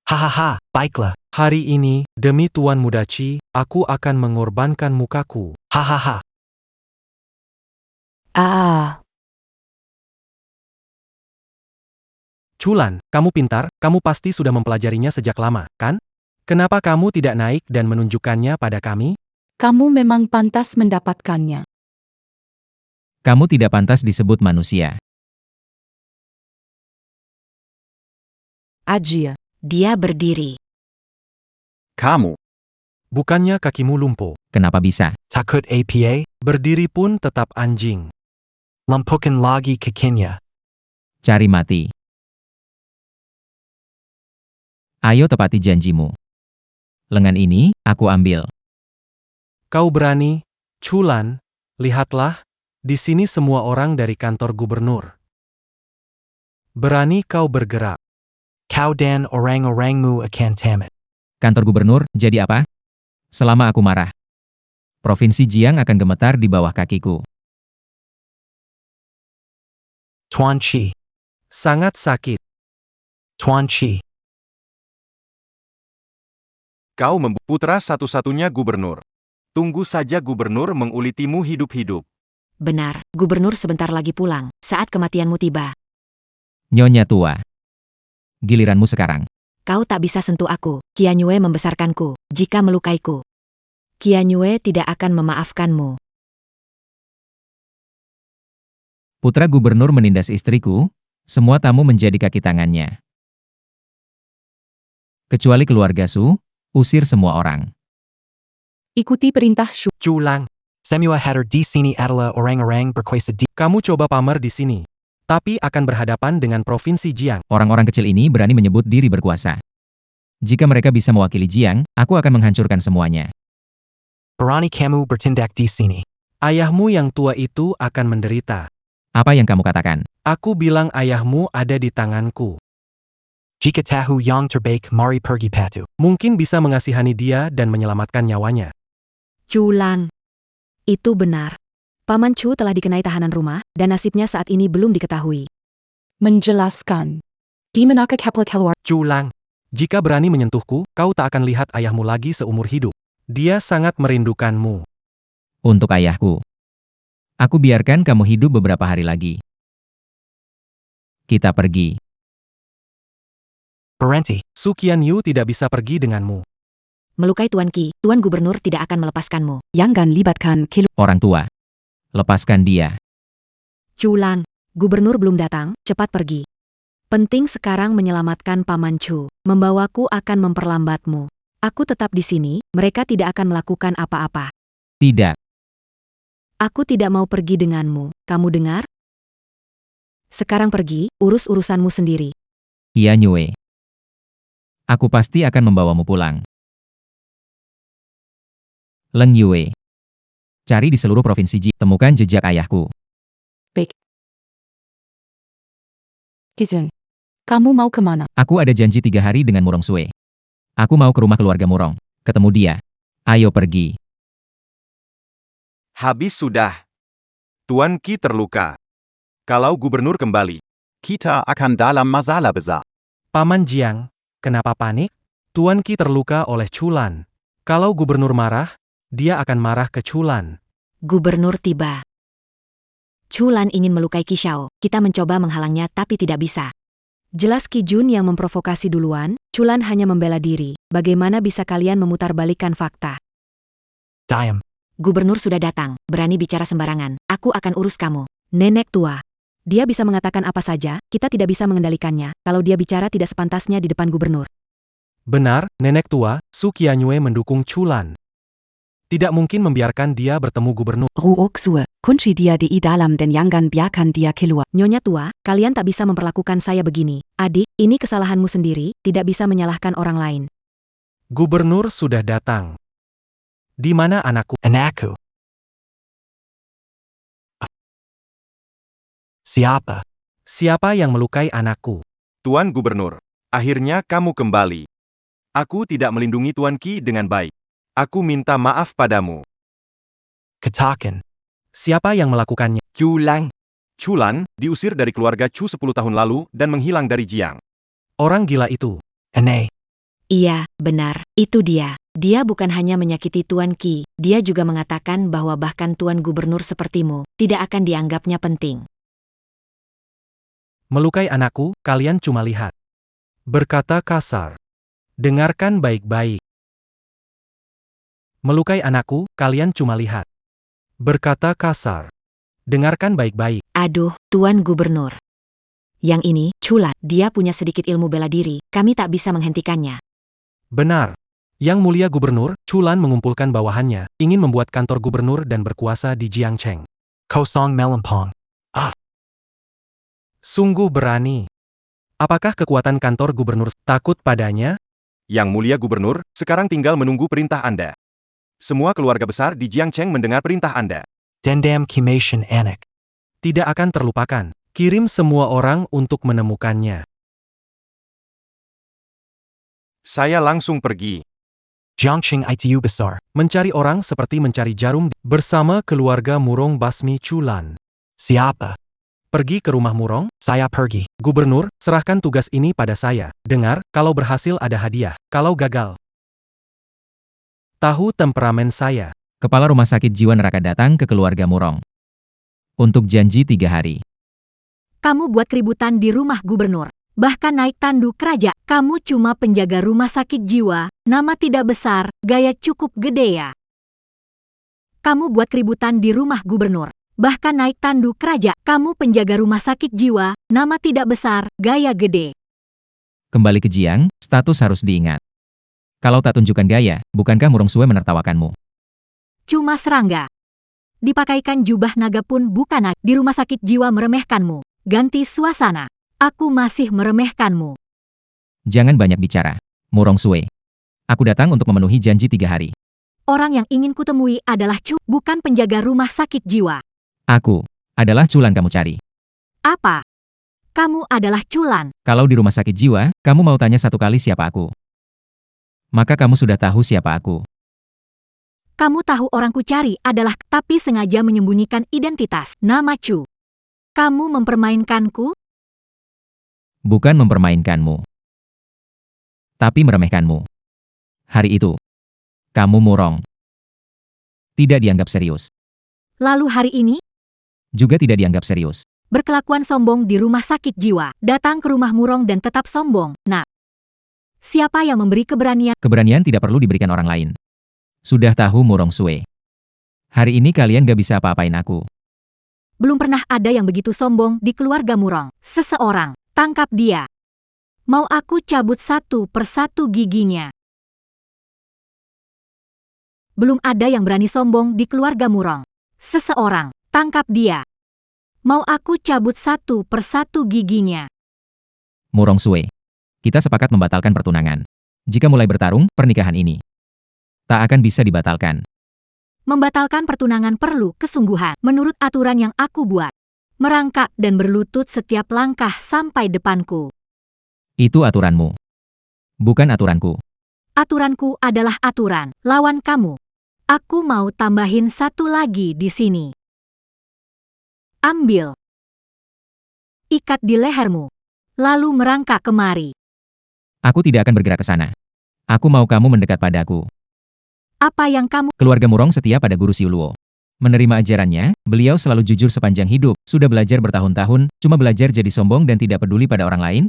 Hahaha, baiklah. Hari ini, demi Tuan Muda Qi, aku akan mengorbankan mukaku. Hahaha. Chulan, kamu pintar, kamu pasti sudah mempelajarinya sejak lama, kan? Kenapa kamu tidak naik dan menunjukkannya pada kami? Kamu memang pantas mendapatkannya. Kamu tidak pantas disebut manusia. Ajia, Dia berdiri. Kamu, Bukannya kakimu lumpuh. Kenapa bisa? Takut APA? Berdiri pun tetap anjing. Lumpukan lagi kakinya. Cari mati. Ayo tepati janjimu. Lengan ini, aku ambil. Kau berani? Chulan, lihatlah, di sini semua orang dari kantor gubernur. Berani kau bergerak. Kau dan orang-orangmu akan tamat. Kantor gubernur, jadi apa? Selama aku marah. Provinsi Jiang akan gemetar di bawah kakiku. Tuan Qi. Sangat sakit. Tuan Qi. Kau putra satu-satunya gubernur. Tunggu saja gubernur mengulitimu hidup-hidup. Benar, gubernur sebentar lagi pulang, saat kematianmu tiba. Nyonya tua. Giliranmu sekarang. Kau tak bisa sentuh aku, Qianyue membesarkanku, jika melukaiku. Qianyue tidak akan memaafkanmu. Putra gubernur menindas istriku, semua tamu menjadi kaki tangannya. Kecuali keluarga Su, usir semua orang. Ikuti perintah Shu. Chulan, Semua hadir di sini adalah orang-orang berkuasa di... Kamu coba pamer di sini. Tapi akan berhadapan dengan Provinsi Jiang. Orang-orang kecil ini berani menyebut diri berkuasa. Jika mereka bisa mewakili Jiang, aku akan menghancurkan semuanya. Berani kamu bertindak di sini. Ayahmu yang tua itu akan menderita. Apa yang kamu katakan? Aku bilang ayahmu ada di tanganku. Jika tahu yang terbaik mari pergi patu. Mungkin bisa mengasihani dia dan menyelamatkan nyawanya. Chulan. Itu benar. Paman Chu telah dikenai tahanan rumah, dan nasibnya saat ini belum diketahui. Menjelaskan. Di manakah kapal keluar? Chulang, jika berani menyentuhku, kau tak akan lihat ayahmu lagi seumur hidup. Dia sangat merindukanmu. Untuk ayahku. Aku biarkan kamu hidup beberapa hari lagi. Kita pergi. Berhenti. Su Qianyu tidak bisa pergi denganmu. Melukai Tuan Qi, Tuan Gubernur tidak akan melepaskanmu. Jangan libatkan keluarga. Orang tua. Lepaskan dia. Chulan, Gubernur belum datang, cepat pergi. Penting sekarang menyelamatkan Paman Chu. Membawaku akan memperlambatmu. Aku tetap di sini, mereka tidak akan melakukan apa-apa. Tidak. Aku tidak mau pergi denganmu, kamu dengar? Sekarang pergi, urus urusanmu sendiri. Yanyue. Aku pasti akan membawamu pulang. Leng Yue. Cari di seluruh provinsi Ji, temukan jejak ayahku. Kizun. Kamu mau kemana? Aku ada janji 3 hari dengan Murong Sue. Aku mau ke rumah keluarga Murong. Ketemu dia. Ayo pergi. Habis sudah. Tuan Qi terluka. Kalau gubernur kembali, Kita akan dalam masalah besar. Paman Jiang, kenapa panik? Tuan Qi terluka oleh Chulan. Kalau gubernur marah, dia akan marah ke Chulan. Gubernur tiba. Chulan ingin melukai Qi Xiao, kita mencoba menghalangnya tapi tidak bisa. Jelas Qi Jun yang memprovokasi duluan, Chulan hanya membela diri. Bagaimana bisa kalian memutarbalikkan fakta? Diam. Gubernur sudah datang, berani bicara sembarangan, aku akan urus kamu. Nenek tua. Dia bisa mengatakan apa saja, kita tidak bisa mengendalikannya, kalau dia bicara tidak sepantasnya di depan gubernur. Benar, nenek tua, Su Qianyu mendukung Chulan. Tidak mungkin membiarkan dia bertemu gubernur. Ruok Sue. Kunci dia di dalam dan jangan biarkan dia keluar. Nyonya tua, kalian tak bisa memperlakukan saya begini. Adik, ini kesalahanmu sendiri, tidak bisa menyalahkan orang lain. Gubernur sudah datang. Di mana anakku? Anakku. Siapa? Siapa yang melukai anakku? Tuan Gubernur, akhirnya kamu kembali. Aku tidak melindungi Tuan Qi dengan baik. Aku minta maaf padamu. Katakan. Siapa yang melakukannya? Chulan. Chulan, diusir dari keluarga Chu 10 tahun lalu dan menghilang dari Jiang. Orang gila itu. Aneh. Iya, benar, itu dia. Dia bukan hanya menyakiti Tuan Qi, dia juga mengatakan bahwa bahkan Tuan Gubernur sepertimu, tidak akan dianggapnya penting. Melukai anakku, kalian cuma lihat. Berkata kasar. Dengarkan baik-baik. Melukai anakku, kalian cuma lihat. Berkata kasar. Dengarkan baik-baik. Aduh, Tuan Gubernur. Yang ini, Chulan, dia punya sedikit ilmu bela diri, kami tak bisa menghentikannya. Benar. Yang mulia gubernur, Chulan mengumpulkan bawahannya, ingin membuat kantor gubernur dan berkuasa di Jiangcheng. Kosong melempong. Sungguh berani. Apakah kekuatan kantor gubernur takut padanya? Yang mulia gubernur, sekarang tinggal menunggu perintah Anda. Semua keluarga besar di Jiangcheng mendengar perintah Anda. Dendam Kimation anak. Tidak akan terlupakan. Kirim semua orang untuk menemukannya. Saya langsung pergi. Jiangcheng itu besar. Mencari orang seperti mencari jarum bersama keluarga Murong Basmi Chulan. Siapa? Pergi ke rumah Murong? Saya pergi. Gubernur, serahkan tugas ini pada saya. Dengar, kalau berhasil ada hadiah. Kalau gagal, tahu temperamen saya. Kepala Rumah Sakit Jiwa Neraka datang ke keluarga Murong. Untuk janji 3 hari. Kamu buat keributan di rumah gubernur. Bahkan naik tanduk raja. Kamu cuma penjaga rumah sakit jiwa. Nama tidak besar, gaya cukup gede ya. Kamu buat keributan di rumah gubernur. Bahkan naik tanduk raja. Kamu penjaga rumah sakit jiwa. Nama tidak besar, gaya gede. Kembali ke Jiang, status harus diingat. Kalau tak tunjukkan gaya, bukankah Murong Sue menertawakanmu? Cuma serangga. Dipakaikan jubah naga pun bukan di rumah sakit jiwa meremehkanmu. Ganti suasana. Aku masih meremehkanmu. Jangan banyak bicara. Murong Sue. Aku datang untuk memenuhi janji 3 hari. Orang yang ingin kutemui adalah Chu, bukan penjaga rumah sakit jiwa. Aku adalah Chulan kamu cari. Apa? Kamu adalah Chulan. Kalau di rumah sakit jiwa, kamu mau tanya 1 kali siapa aku. Maka kamu sudah tahu siapa aku. Kamu tahu orang ku cari adalah, tapi sengaja menyembunyikan identitas. Nama Chu. Kamu mempermainkanku? Bukan mempermainkanmu. Tapi meremehkanmu. Hari itu, kamu murong. Tidak dianggap serius. Lalu hari ini? Juga tidak dianggap serius. Berkelakuan sombong di rumah sakit jiwa. Datang ke rumah murong dan tetap sombong. Nah, siapa yang memberi keberanian? Keberanian tidak perlu diberikan orang lain. Sudah tahu Murong Sue. Hari ini kalian gak bisa apa-apain aku. Belum pernah ada yang begitu sombong di keluarga murong. Seseorang, tangkap dia. Mau aku cabut 1 persatu giginya. Belum ada yang berani sombong di keluarga murong. Seseorang, tangkap dia. Mau aku cabut 1 persatu giginya. Murong Sue. Kita sepakat membatalkan pertunangan. Jika mulai bertarung, pernikahan ini tak akan bisa dibatalkan. Membatalkan pertunangan perlu kesungguhan menurut aturan yang aku buat. Merangkak dan berlutut setiap langkah sampai depanku. Itu aturanmu. Bukan aturanku. Aturanku adalah aturan lawan kamu. Aku mau tambahin 1 lagi di sini. Ambil. Ikat di lehermu. Lalu merangkak kemari. Aku tidak akan bergerak ke sana. Aku mau kamu mendekat padaku. Apa yang kamu... Keluarga Murong setia pada Guru Siuluo. Menerima ajarannya, beliau selalu jujur sepanjang hidup, sudah belajar bertahun-tahun, cuma belajar jadi sombong dan tidak peduli pada orang lain.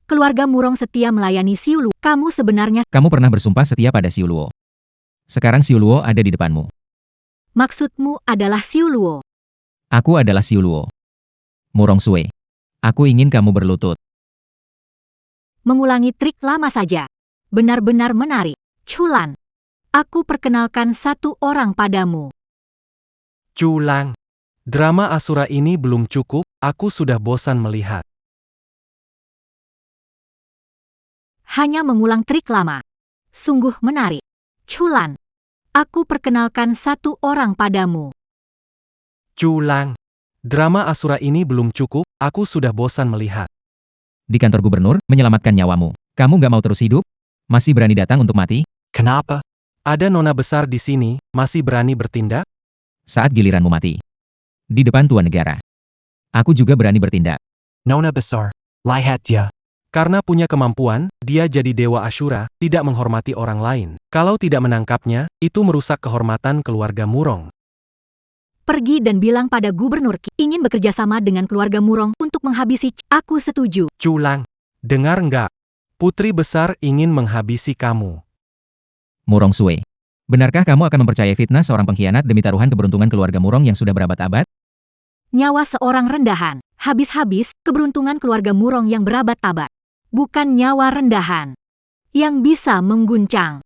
Keluarga Murong setia melayani Siuluo. Kamu sebenarnya... Kamu pernah bersumpah setia pada Siuluo. Sekarang Siuluo ada di depanmu. Maksudmu adalah Siuluo. Aku adalah Siuluo. Murong Sue. Aku ingin kamu berlutut. Mengulangi trik lama saja. Benar-benar menarik. Chulan. Aku perkenalkan 1 orang padamu. Chulan. Drama Asura ini belum cukup, aku sudah bosan melihat. Hanya mengulang trik lama. Sungguh menarik. Chulan. Aku perkenalkan 1 orang padamu. Chulan. Drama Asura ini belum cukup, aku sudah bosan melihat. Di kantor gubernur, menyelamatkan nyawamu. Kamu gak mau terus hidup? Masih berani datang untuk mati? Kenapa? Ada nona besar di sini, masih berani bertindak? Saat giliranmu mati. Di depan Tuan Negara. Aku juga berani bertindak. Nona besar. Lihat dia. Karena punya kemampuan, dia jadi dewa Ashura, tidak menghormati orang lain. Kalau tidak menangkapnya, itu merusak kehormatan keluarga Murong. Pergi dan bilang pada gubernur ingin bekerja sama dengan keluarga Murong untuk menghabisi. Aku setuju. Chulan. Dengar nggak? Putri besar ingin menghabisi kamu. Murong Sue. Benarkah kamu akan mempercayai fitnah seorang pengkhianat demi taruhan keberuntungan keluarga Murong yang sudah berabad-abad? Nyawa seorang rendahan. Habis-habis, keberuntungan keluarga Murong yang berabad-abad. Bukan nyawa rendahan. Yang bisa mengguncang.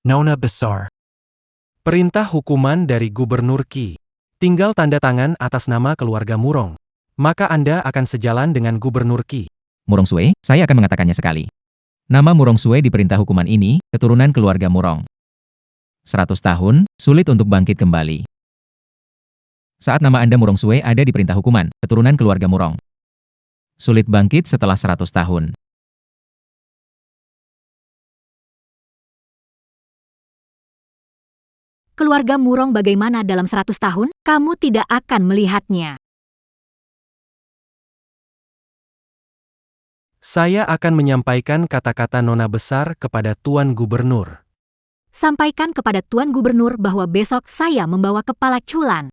Nona besar. Perintah hukuman dari Gubernur Qi. Tinggal tanda tangan atas nama keluarga Murong. Maka Anda akan sejalan dengan Gubernur Qi. Murong Sue, saya akan mengatakannya sekali. Nama Murong Sue di perintah hukuman ini, keturunan keluarga Murong. 100 tahun, sulit untuk bangkit kembali. Saat nama Anda Murong Sue ada di perintah hukuman, keturunan keluarga Murong. Sulit bangkit setelah 100 tahun. Keluarga Murong bagaimana dalam 100 tahun? Kamu tidak akan melihatnya. Saya akan menyampaikan kata-kata nona besar kepada Tuan Gubernur. Sampaikan kepada Tuan Gubernur bahwa besok saya membawa kepala Chulan.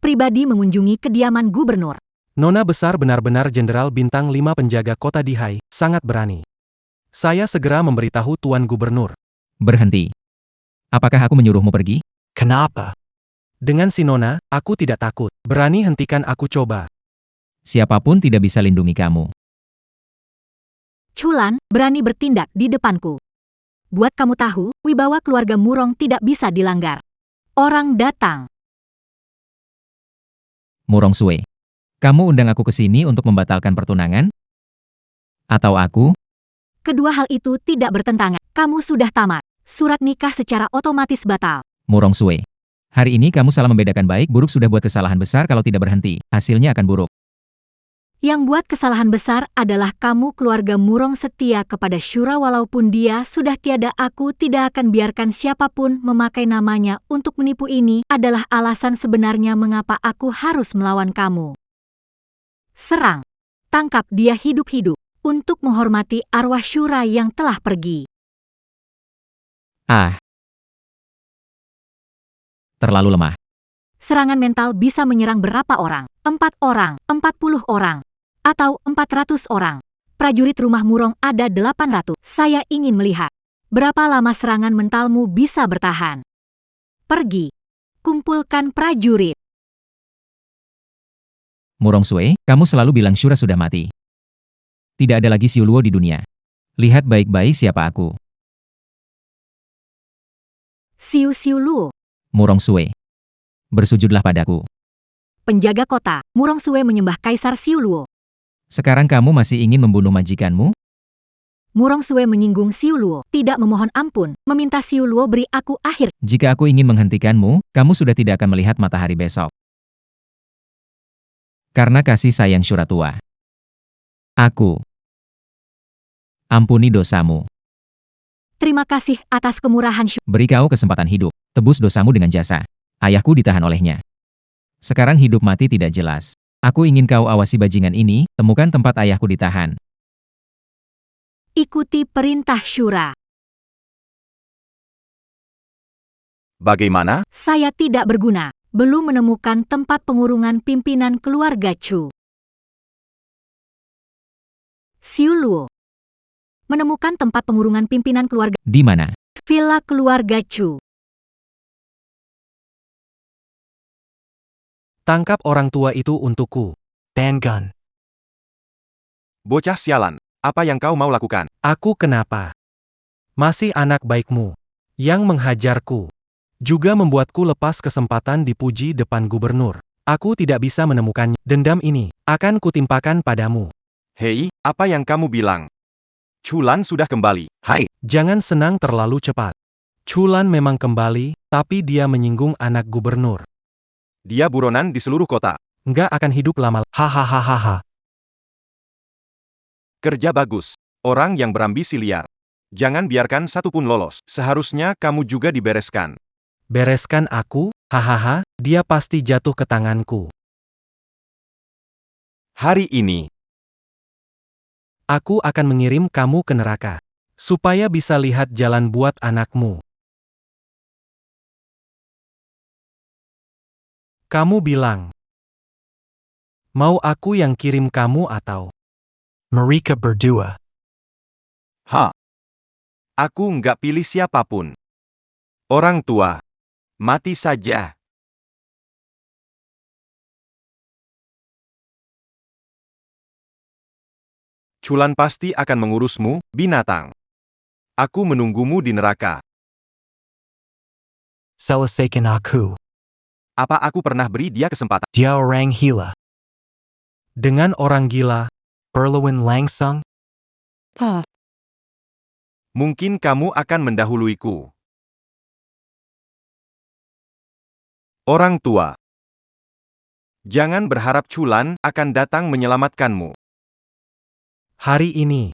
Pribadi mengunjungi kediaman gubernur. Nona besar benar-benar Jenderal Bintang 5 penjaga kota Dihai, sangat berani. Saya segera memberitahu Tuan Gubernur. Berhenti. Apakah aku menyuruhmu pergi? Kenapa? Dengan si Nona, aku tidak takut. Berani hentikan aku coba. Siapapun tidak bisa lindungi kamu. Chulan berani bertindak di depanku. Buat kamu tahu, wibawa keluarga Murong tidak bisa dilanggar. Orang datang. Murong Sue. Kamu undang aku ke sini untuk membatalkan pertunangan? Atau aku? Kedua hal itu tidak bertentangan. Kamu sudah tamat. Surat nikah secara otomatis batal. Murong Sue. Hari ini kamu salah membedakan baik buruk, sudah buat kesalahan besar, kalau tidak berhenti, hasilnya akan buruk. Yang buat kesalahan besar adalah kamu, keluarga Murong setia kepada Shura walaupun dia sudah tiada. Aku tidak akan biarkan siapapun memakai namanya untuk menipu. Ini adalah alasan sebenarnya mengapa aku harus melawan kamu. Serang. Tangkap dia hidup-hidup untuk menghormati arwah Shura yang telah pergi. Terlalu lemah. Serangan mental bisa menyerang berapa orang? 4 orang, 40 orang, atau 400 orang. Prajurit rumah Murong ada 800. Saya ingin melihat berapa lama serangan mentalmu bisa bertahan. Pergi. Kumpulkan prajurit. Murong Sue, kamu selalu bilang Shura sudah mati. Tidak ada lagi Siu Luo di dunia. Lihat baik-baik siapa aku. Siu Luo. Murong Sue. Bersujudlah padaku. Penjaga kota, Murong Sue menyembah Kaisar Siu Luo. Sekarang kamu masih ingin membunuh majikanmu? Murong Sue menyinggung Siu Luo, tidak memohon ampun, meminta Siu Luo beri aku akhir. Jika aku ingin menghentikanmu, kamu sudah tidak akan melihat matahari besok. Karena kasih sayang Shura tua. Aku ampuni dosamu. Terima kasih atas kemurahan Shura. Beri kau kesempatan hidup, tebus dosamu dengan jasa. Ayahku ditahan olehnya. Sekarang hidup mati tidak jelas. Aku ingin kau awasi bajingan ini, temukan tempat ayahku ditahan. Ikuti perintah Shura. Bagaimana? Saya tidak berguna, belum menemukan tempat pengurungan pimpinan keluarga Chu. Siu Luo. Menemukan tempat pengurungan pimpinan keluarga. Di mana? Villa keluarga Chu. Tangkap orang tua itu untukku. Ban-gun. Bocah sialan, apa yang kau mau lakukan? Aku kenapa? Masih anak baikmu. Yang menghajarku. Juga membuatku lepas kesempatan dipuji depan gubernur. Aku tidak bisa menemukannya. Dendam ini akan kutimpakan padamu. Hei, apa yang kamu bilang? Chulan sudah kembali. Hai. Jangan senang terlalu cepat. Chulan memang kembali, tapi dia menyinggung anak gubernur. Dia buronan di seluruh kota. Nggak akan hidup lama. Hahaha. Kerja bagus. Orang yang berambisi liar. Jangan biarkan satupun lolos. Seharusnya kamu juga dibereskan. Bereskan aku? Hahaha, dia pasti jatuh ke tanganku. Hari ini, aku akan mengirim kamu ke neraka. Supaya bisa lihat jalan buat anakmu. Kamu bilang, mau aku yang kirim kamu atau? Mereka berdua. aku nggak pilih siapapun. Orang tua. Mati saja. Chulan pasti akan mengurusmu, binatang. Aku menunggumu di neraka. Selesaikan aku. Apa aku pernah beri dia kesempatan? Dia orang gila. Dengan orang gila. Berlawan langsung. Mungkin kamu akan mendahuluiku. Orang tua. Jangan berharap Chulan akan datang menyelamatkanmu. Hari ini,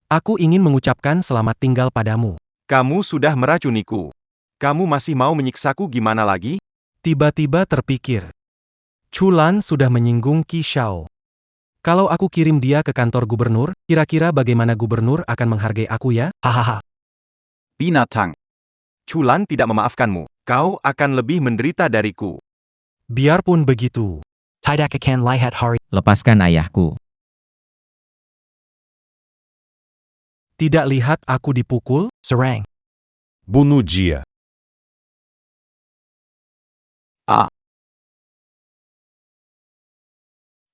aku ingin mengucapkan selamat tinggal padamu. Kamu sudah meracuniku. Kamu masih mau menyiksaku gimana lagi? Tiba-tiba terpikir. Chulan sudah menyinggung Qi Shao. Kalau aku kirim dia ke kantor gubernur, kira-kira bagaimana gubernur akan menghargai aku ya? Hahaha. Binatang. Chulan tidak memaafkanmu. Kau akan lebih menderita dariku. Biarpun begitu. Tidak akan lihat hari. Lepaskan ayahku. Tidak lihat aku dipukul? Serang. Bunuh dia.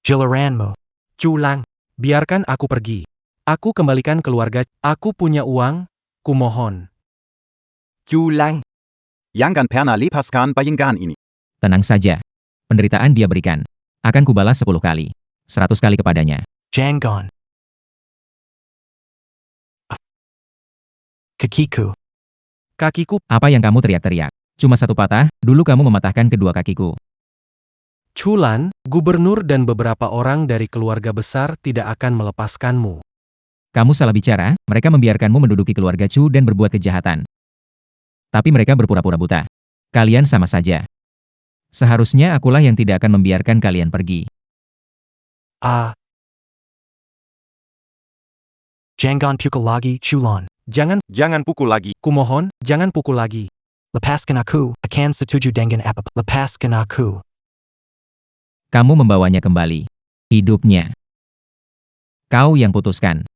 Jilaranmu. Chulan, biarkan aku pergi. Aku kembalikan keluarga. Aku punya uang, kumohon. Chulan. Jangan pernah lepaskan bayangan ini. Tenang saja. Penderitaan dia berikan. Akan kubalas 10 kali. 100 kali kepadanya. Jangan. Kakiku. Kakiku, Apa yang kamu teriak-teriak? Cuma satu patah, dulu kamu mematahkan kedua kakiku. Chulan, gubernur dan beberapa orang dari keluarga besar tidak akan melepaskanmu. Kamu salah bicara, mereka membiarkanmu menduduki keluarga Chu dan berbuat kejahatan. Tapi mereka berpura-pura buta. Kalian sama saja. Seharusnya akulah yang tidak akan membiarkan kalian pergi. Jangan pukul lagi, Chulan. Jangan pukul lagi. Kumohon, jangan pukul lagi. Lepaskan aku, akan setuju dengan apa. Lepaskan aku. Kamu membawanya kembali. Hidupnya. Kau yang putuskan.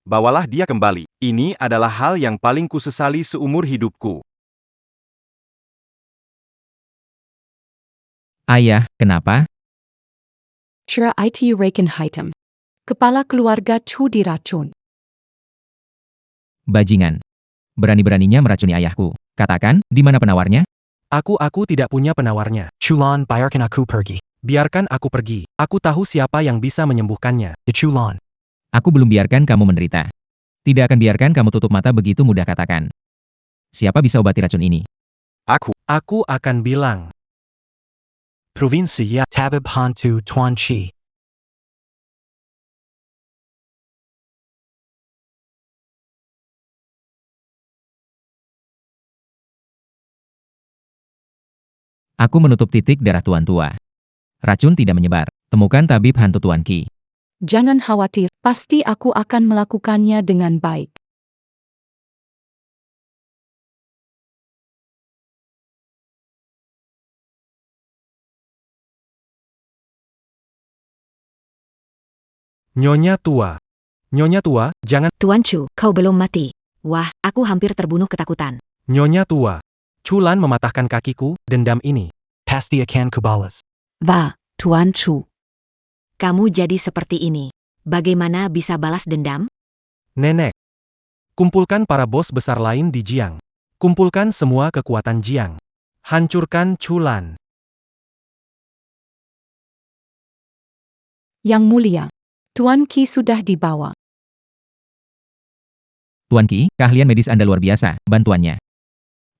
Bawalah dia kembali. Ini adalah hal yang paling kusesali seumur hidupku. Ayah, kenapa? Shira itu Rekenhaitem. Kepala keluarga Chu diracun. Bajingan. Berani-beraninya meracuni ayahku. Katakan, di mana penawarnya? Aku tidak punya penawarnya. Chulan, biarkan aku pergi. Biarkan aku pergi. Aku tahu siapa yang bisa menyembuhkannya. Ya Chulan. Aku belum biarkan kamu menderita. Tidak akan biarkan kamu tutup mata begitu mudah, katakan. Siapa bisa obati racun ini? Aku akan bilang. Provinsi ya Tabib Hantu Tuan Chi. Aku menutup titik darah Tuan Tua. Racun tidak menyebar. Temukan tabib hantu Tuan Ki. Jangan khawatir, pasti aku akan melakukannya dengan baik. Nyonya tua. Nyonya tua, jangan. Tuan Chu, kau belum mati. Wah, aku hampir terbunuh ketakutan. Nyonya tua. Chulan mematahkan kakiku, dendam ini. Pasti akan kubalas. Wah, Tuan Chu. Kamu jadi seperti ini. Bagaimana bisa balas dendam? Nenek. Kumpulkan para bos besar lain di Jiang. Kumpulkan semua kekuatan Jiang. Hancurkan Chulan. Yang mulia, Tuan Ki sudah dibawa. Tuan Ki, keahlian medis Anda luar biasa. Bantuannya.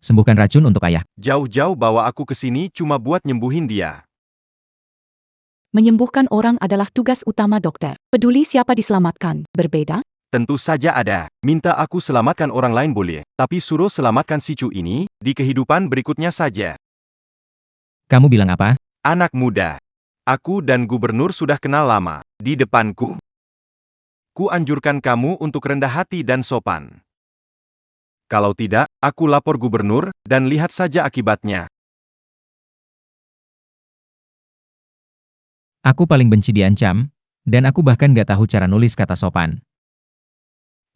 Sembuhkan racun untuk ayah. Jauh-jauh bawa aku ke sini cuma buat nyembuhin dia. Menyembuhkan orang adalah tugas utama dokter. Peduli siapa diselamatkan, berbeda? Tentu saja ada. Minta aku selamatkan orang lain boleh. Tapi suruh selamatkan si Chu ini, di kehidupan berikutnya saja. Kamu bilang apa? Anak muda. Aku dan gubernur sudah kenal lama. Di depanku. Ku anjurkan kamu untuk rendah hati dan sopan. Kalau tidak, aku lapor gubernur, dan lihat saja akibatnya. Aku paling benci diancam, dan aku bahkan gak tahu cara nulis kata sopan.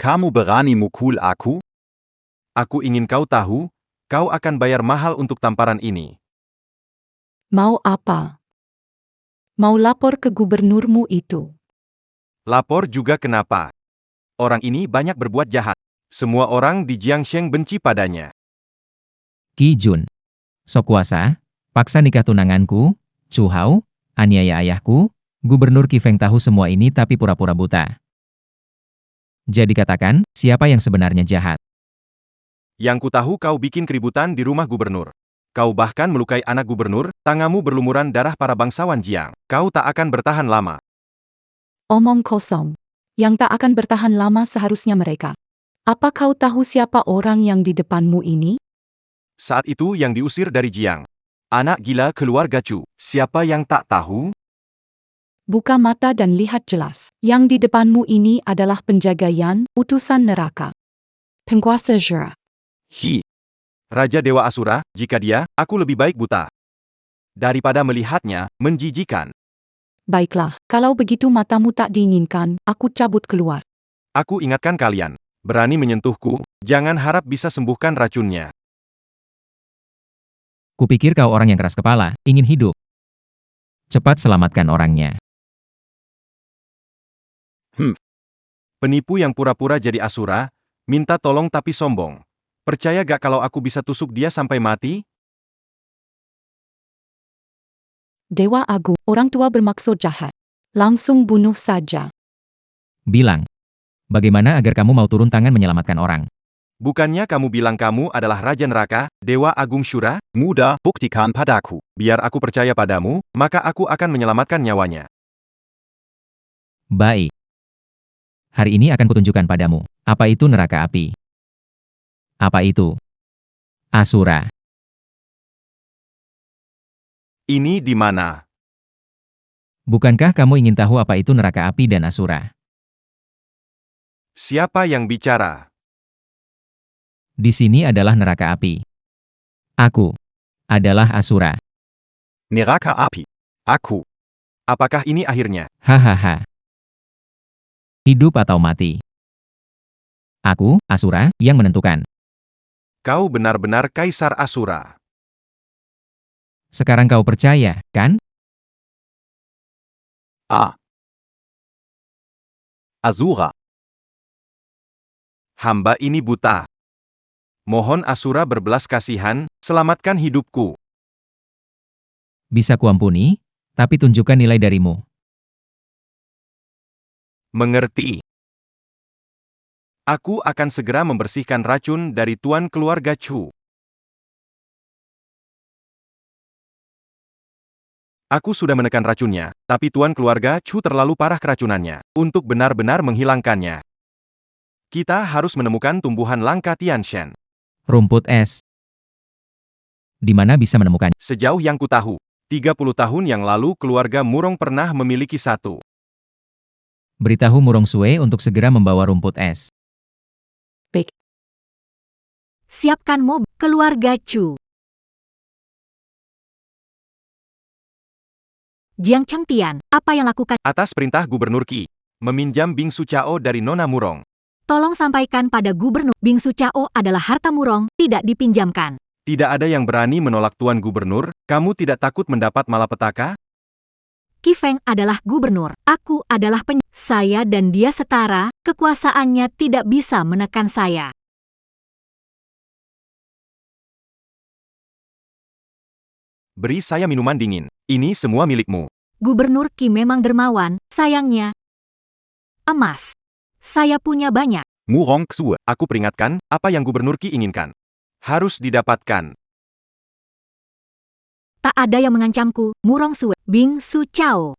Kamu berani mukul aku? Aku ingin kau tahu, kau akan bayar mahal untuk tamparan ini. Mau apa? Mau lapor ke gubernurmu itu. Lapor juga kenapa? Orang ini banyak berbuat jahat. Semua orang di Jiangsheng benci padanya. Ki Jun. Sok kuasa, paksa nikah tunanganku, Chu Hao, aniaya ayahku, gubernur Qi Feng tahu semua ini tapi pura-pura buta. Jadi katakan, siapa yang sebenarnya jahat? Yang ku tahu kau bikin keributan di rumah gubernur. Kau bahkan melukai anak gubernur, tanganmu berlumuran darah para bangsawan Jiang. Kau tak akan bertahan lama. Omong kosong. Yang tak akan bertahan lama seharusnya mereka. Apa kau tahu siapa orang yang di depanmu ini? Saat itu yang diusir dari Jiang. Anak gila keluarga Chu. Siapa yang tak tahu? Buka mata dan lihat jelas. Yang di depanmu ini adalah penjaga Yan, utusan neraka. Penguasa Jura. Raja Dewa Asura, jika dia, aku lebih baik buta. Daripada melihatnya, menjijikan. Baiklah, kalau begitu matamu tak diinginkan, aku cabut keluar. Aku ingatkan kalian. Berani menyentuhku, jangan harap bisa sembuhkan racunnya. Kupikir kau orang yang keras kepala, ingin hidup. Cepat selamatkan orangnya. Penipu yang pura-pura jadi Asura, minta tolong tapi sombong. Percaya gak kalau aku bisa tusuk dia sampai mati? Dewa Agung, orang tua bermaksud jahat. Langsung bunuh saja. Bilang. Bagaimana agar kamu mau turun tangan menyelamatkan orang? Bukannya kamu bilang kamu adalah Raja Neraka, Dewa Agung Syura? Muda, buktikan padaku. Biar aku percaya padamu, maka aku akan menyelamatkan nyawanya. Baik. Hari ini akan kutunjukkan padamu. Apa itu neraka api? Apa itu? Asura. Ini di mana? Bukankah kamu ingin tahu apa itu neraka api dan Asura? Siapa yang bicara? Di sini adalah neraka api. Aku adalah Asura. Neraka api. Aku. Apakah ini akhirnya? Hahaha. Hidup atau mati. Aku, Asura, yang menentukan. Kau benar-benar Kaisar Asura. Sekarang kau percaya, kan? Asura. Hamba ini buta. Mohon Asura berbelas kasihan, selamatkan hidupku. Bisa kuampuni, tapi tunjukkan nilai darimu. Mengerti. Aku akan segera membersihkan racun dari tuan keluarga Chu. Aku sudah menekan racunnya, tapi tuan keluarga Chu terlalu parah keracunannya. Untuk benar-benar menghilangkannya, kita harus menemukan tumbuhan langka Tianshan. Rumput es. Di mana bisa menemukan? Sejauh yang kutahu, 30 tahun yang lalu keluarga Murong pernah memiliki satu. Beritahu Murong Sue untuk segera membawa rumput es. Baik. Siapkan mobil keluarga Chu. Jiang Chengtian, apa yang lakukan? Atas perintah Gubernur Qi, meminjam bingsu Cao dari Nona Murong. Tolong sampaikan pada gubernur, bingsu Cao adalah harta Murong, tidak dipinjamkan. Tidak ada yang berani menolak Tuan Gubernur, kamu tidak takut mendapat malapetaka? Qi Feng adalah gubernur, aku adalah saya dan dia setara, kekuasaannya tidak bisa menekan saya. Beri saya minuman dingin, ini semua milikmu. Gubernur Qi memang dermawan, sayangnya. Emas. Saya punya banyak. Murong Xue. Aku peringatkan, apa yang Gubernur Qi inginkan harus didapatkan. Tak ada yang mengancamku, Murong Sue, bingsu Cao.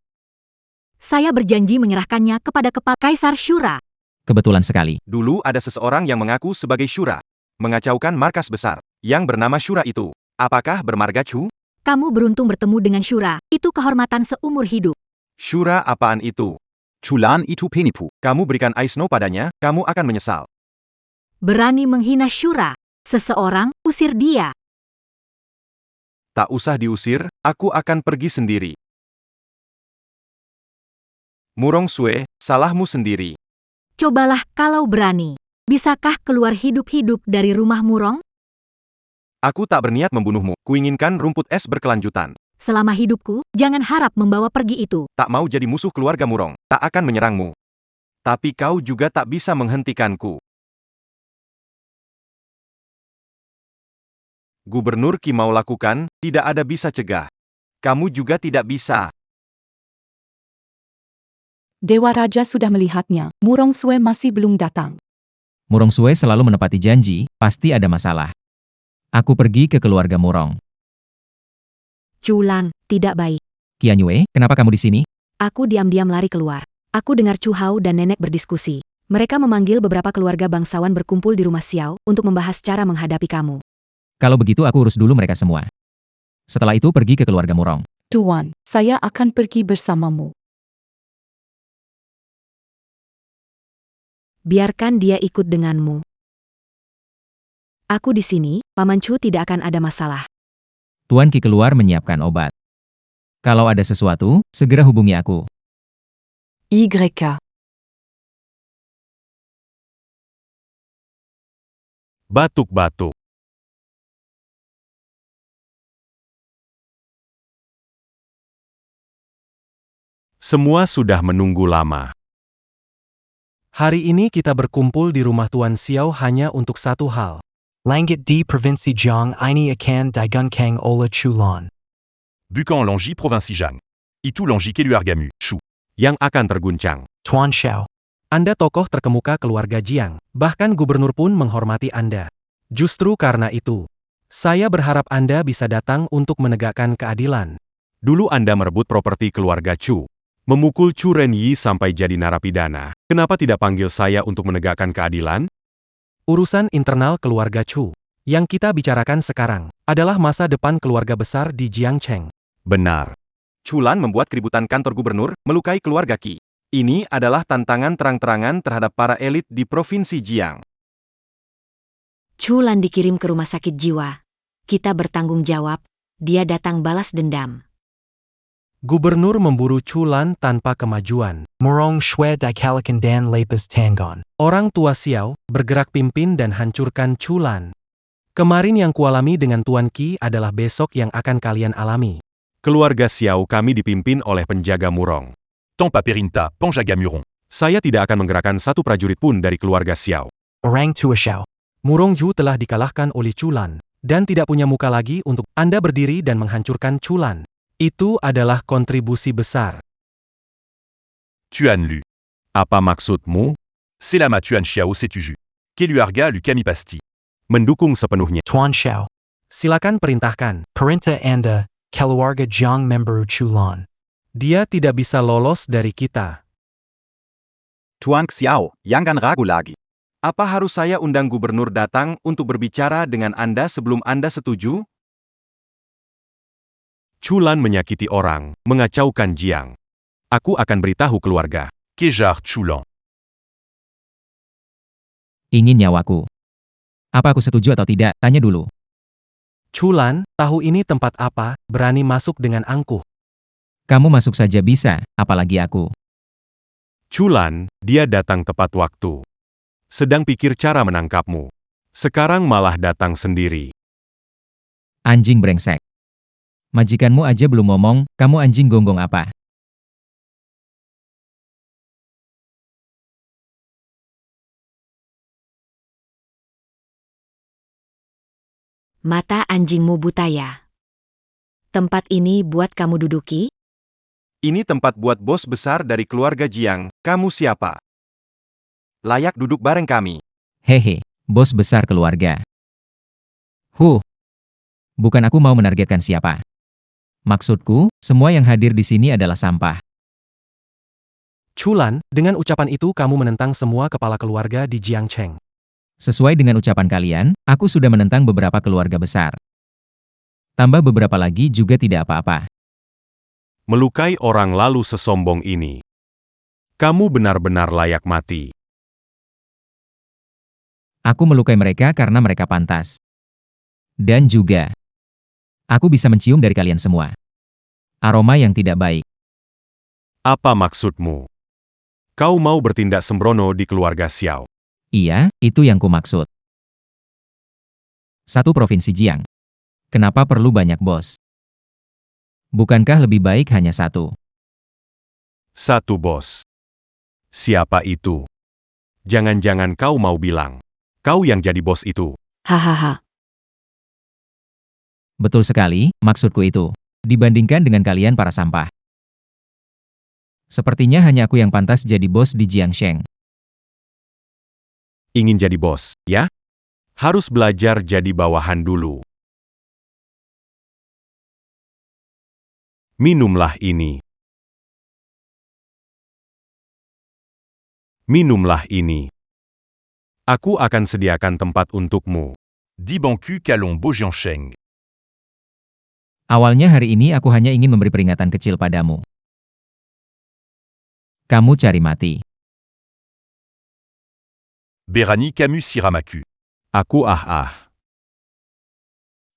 Saya berjanji menyerahkannya kepada kepala Kaisar Syura. Kebetulan sekali. Dulu ada seseorang yang mengaku sebagai Syura, mengacaukan markas besar, yang bernama Syura itu. Apakah bermarga Chu? Kamu beruntung bertemu dengan Syura, itu kehormatan seumur hidup. Syura apaan itu? Chulan itu penipu. Kamu berikan Ice Snow padanya, kamu akan menyesal. Berani menghina Syura. Seseorang, usir dia. Tak usah diusir, aku akan pergi sendiri. Murong Sue, salahmu sendiri. Cobalah kalau berani. Bisakah keluar hidup-hidup dari rumah Murong? Aku tak berniat membunuhmu, kuinginkan rumput es berkelanjutan. Selama hidupku, jangan harap membawa pergi itu. Tak mau jadi musuh keluarga Murong, tak akan menyerangmu. Tapi kau juga tak bisa menghentikanku. Gubernur Qi mau lakukan, tidak ada bisa cegah. Kamu juga tidak bisa. Dewa Raja sudah melihatnya. Murong Sue masih belum datang. Murong Sue selalu menepati janji, pasti ada masalah. Aku pergi ke keluarga Murong. Chulan, tidak baik. Qianyue, kenapa kamu di sini? Aku diam-diam lari keluar. Aku dengar Chu Hao dan nenek berdiskusi. Mereka memanggil beberapa keluarga bangsawan berkumpul di rumah Xiao untuk membahas cara menghadapi kamu. Kalau begitu aku urus dulu mereka semua. Setelah itu pergi ke keluarga Murong. Tuan, saya akan pergi bersamamu. Biarkan dia ikut denganmu. Aku di sini, Paman Chu tidak akan ada masalah. Tuan Qi keluar menyiapkan obat. Kalau ada sesuatu, segera hubungi aku. YK. Batuk-batuk. Semua sudah menunggu lama. Hari ini kita berkumpul di rumah Tuan Xiao hanya untuk satu hal. Langit di Provinsi Jiang ini akan digunakan oleh Chulan. Bukan Langi Provinsi Jiang. Itu Langi keluargamu, Shu. Yang akan terguncang. Tuan Xiao. Anda tokoh terkemuka keluarga Jiang, bahkan gubernur pun menghormati Anda. Justru karena itu, saya berharap Anda bisa datang untuk menegakkan keadilan. Dulu Anda merebut properti keluarga Chu. Memukul Chu Renyi sampai jadi narapidana. Kenapa tidak panggil saya untuk menegakkan keadilan? Urusan internal keluarga Chu. Yang kita bicarakan sekarang, adalah masa depan keluarga besar di Jiangcheng. Benar. Chulan membuat keributan kantor gubernur, melukai keluarga Qi. Ini adalah tantangan terang-terangan terhadap para elit di Provinsi Jiang. Chulan dikirim ke rumah sakit jiwa. Kita bertanggung jawab, dia datang balas dendam. Gubernur memburu Chulan tanpa kemajuan. Murong Shui dikalakan dan lepas tanggon. Orang tua Xiao bergerak pimpin dan hancurkan Chulan. Kemarin yang kualami dengan Tuan Qi adalah besok yang akan kalian alami. Keluarga Xiao kami dipimpin oleh penjaga Murong. Tanpa Perinta, penjaga Murong. Saya tidak akan menggerakkan satu prajurit pun dari keluarga Xiao. Orang tua Xiao. Murong Yu telah dikalahkan oleh Chulan, dan tidak punya muka lagi untuk Anda berdiri dan menghancurkan Chulan. Itu adalah kontribusi besar. Tuan Lu. Apa maksudmu? Selama Tuan Xiao setuju. Keluarga Lu kami pasti mendukung sepenuhnya. Tuan Xiao. Silakan perintahkan. Perintah Anda, keluarga Jiang member Chulan. Dia tidak bisa lolos dari kita. Tuan Xiao, jangan ragu lagi. Apa harus saya undang gubernur datang untuk berbicara dengan Anda sebelum Anda setuju? Chulan menyakiti orang, mengacaukan Jiang. Aku akan beritahu keluarga. Kejar Chulan. Ingin nyawaku. Apa aku setuju atau tidak? Tanya dulu. Chulan, tahu ini tempat apa, berani masuk dengan angkuh. Kamu masuk saja bisa, apalagi aku. Chulan, dia datang tepat waktu. Sedang pikir cara menangkapmu. Sekarang malah datang sendiri. Anjing brengsek. Majikanmu aja belum ngomong, kamu anjing gonggong apa? Mata anjingmu buta ya. Tempat ini buat kamu duduki? Ini tempat buat bos besar dari keluarga Jiang. Kamu siapa? Layak duduk bareng kami. Hehe, bos besar keluarga. Bukan aku mau menargetkan siapa. Maksudku, semua yang hadir di sini adalah sampah. Chulan, dengan ucapan itu kamu menentang semua kepala keluarga di Jiangcheng. Sesuai dengan ucapan kalian, aku sudah menentang beberapa keluarga besar. Tambah beberapa lagi juga tidak apa-apa. Melukai orang lalu sesombong ini. Kamu benar-benar layak mati. Aku melukai mereka karena mereka pantas. Dan juga, aku bisa mencium dari kalian semua. Aroma yang tidak baik. Apa maksudmu? Kau mau bertindak sembrono di keluarga Xiao? Iya, itu yang kumaksud. Satu provinsi Jiang. Kenapa perlu banyak bos? Bukankah lebih baik hanya satu? Satu bos. Siapa itu? Jangan-jangan kau mau bilang, kau yang jadi bos itu. Hahaha. Betul sekali, maksudku itu. Dibandingkan dengan kalian para sampah. Sepertinya hanya aku yang pantas jadi bos di Jiangsheng. Ingin jadi bos, ya? Harus belajar jadi bawahan dulu. Minumlah ini. Minumlah ini. Aku akan sediakan tempat untukmu. Di Bangku Kalong Bojiangsheng. Awalnya hari ini aku hanya ingin memberi peringatan kecil padamu. Kamu cari mati. Berani Camus Siramaku. Aku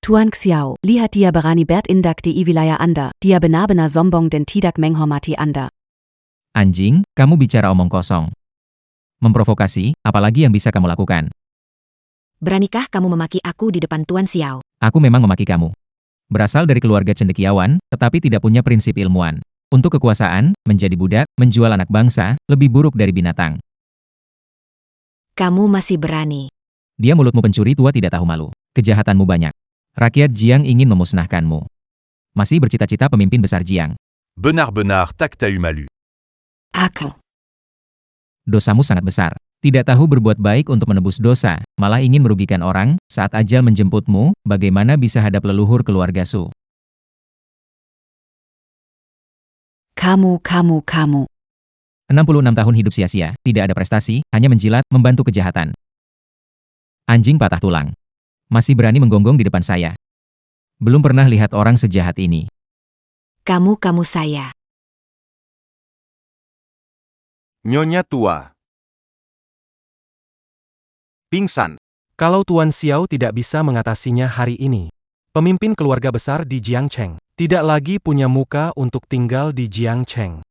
Tuan Xiao, lihat dia berani berindak di wilayah Anda. Dia benar-benar sombong dan tidak menghormati Anda. Anjing, kamu bicara omong kosong. Memprovokasi, apalagi yang bisa kamu lakukan? Beranikah kamu memaki aku di depan Tuan Xiao? Aku memang memaki kamu. Berasal dari keluarga cendekiawan, tetapi tidak punya prinsip ilmuwan. Untuk kekuasaan, menjadi budak, menjual anak bangsa, lebih buruk dari binatang. Kamu masih berani. Dia mulutmu pencuri tua tidak tahu malu. Kejahatanmu banyak. Rakyat Jiang ingin memusnahkanmu. Masih bercita-cita pemimpin besar Jiang. Benar-benar tak t'as eu malu. Akal. Dosamu sangat besar. Tidak tahu berbuat baik untuk menebus dosa, malah ingin merugikan orang, saat ajal menjemputmu, bagaimana bisa hadap leluhur keluarga Su? Kamu. 66 tahun hidup sia-sia, tidak ada prestasi, hanya menjilat, membantu kejahatan. Anjing patah tulang. Masih berani menggonggong di depan saya. Belum pernah lihat orang sejahat ini. Kamu saya. Nyonya tua. Pingsan. Kalau Tuan Xiao tidak bisa mengatasinya hari ini, pemimpin keluarga besar di Jiangcheng tidak lagi punya muka untuk tinggal di Jiangcheng.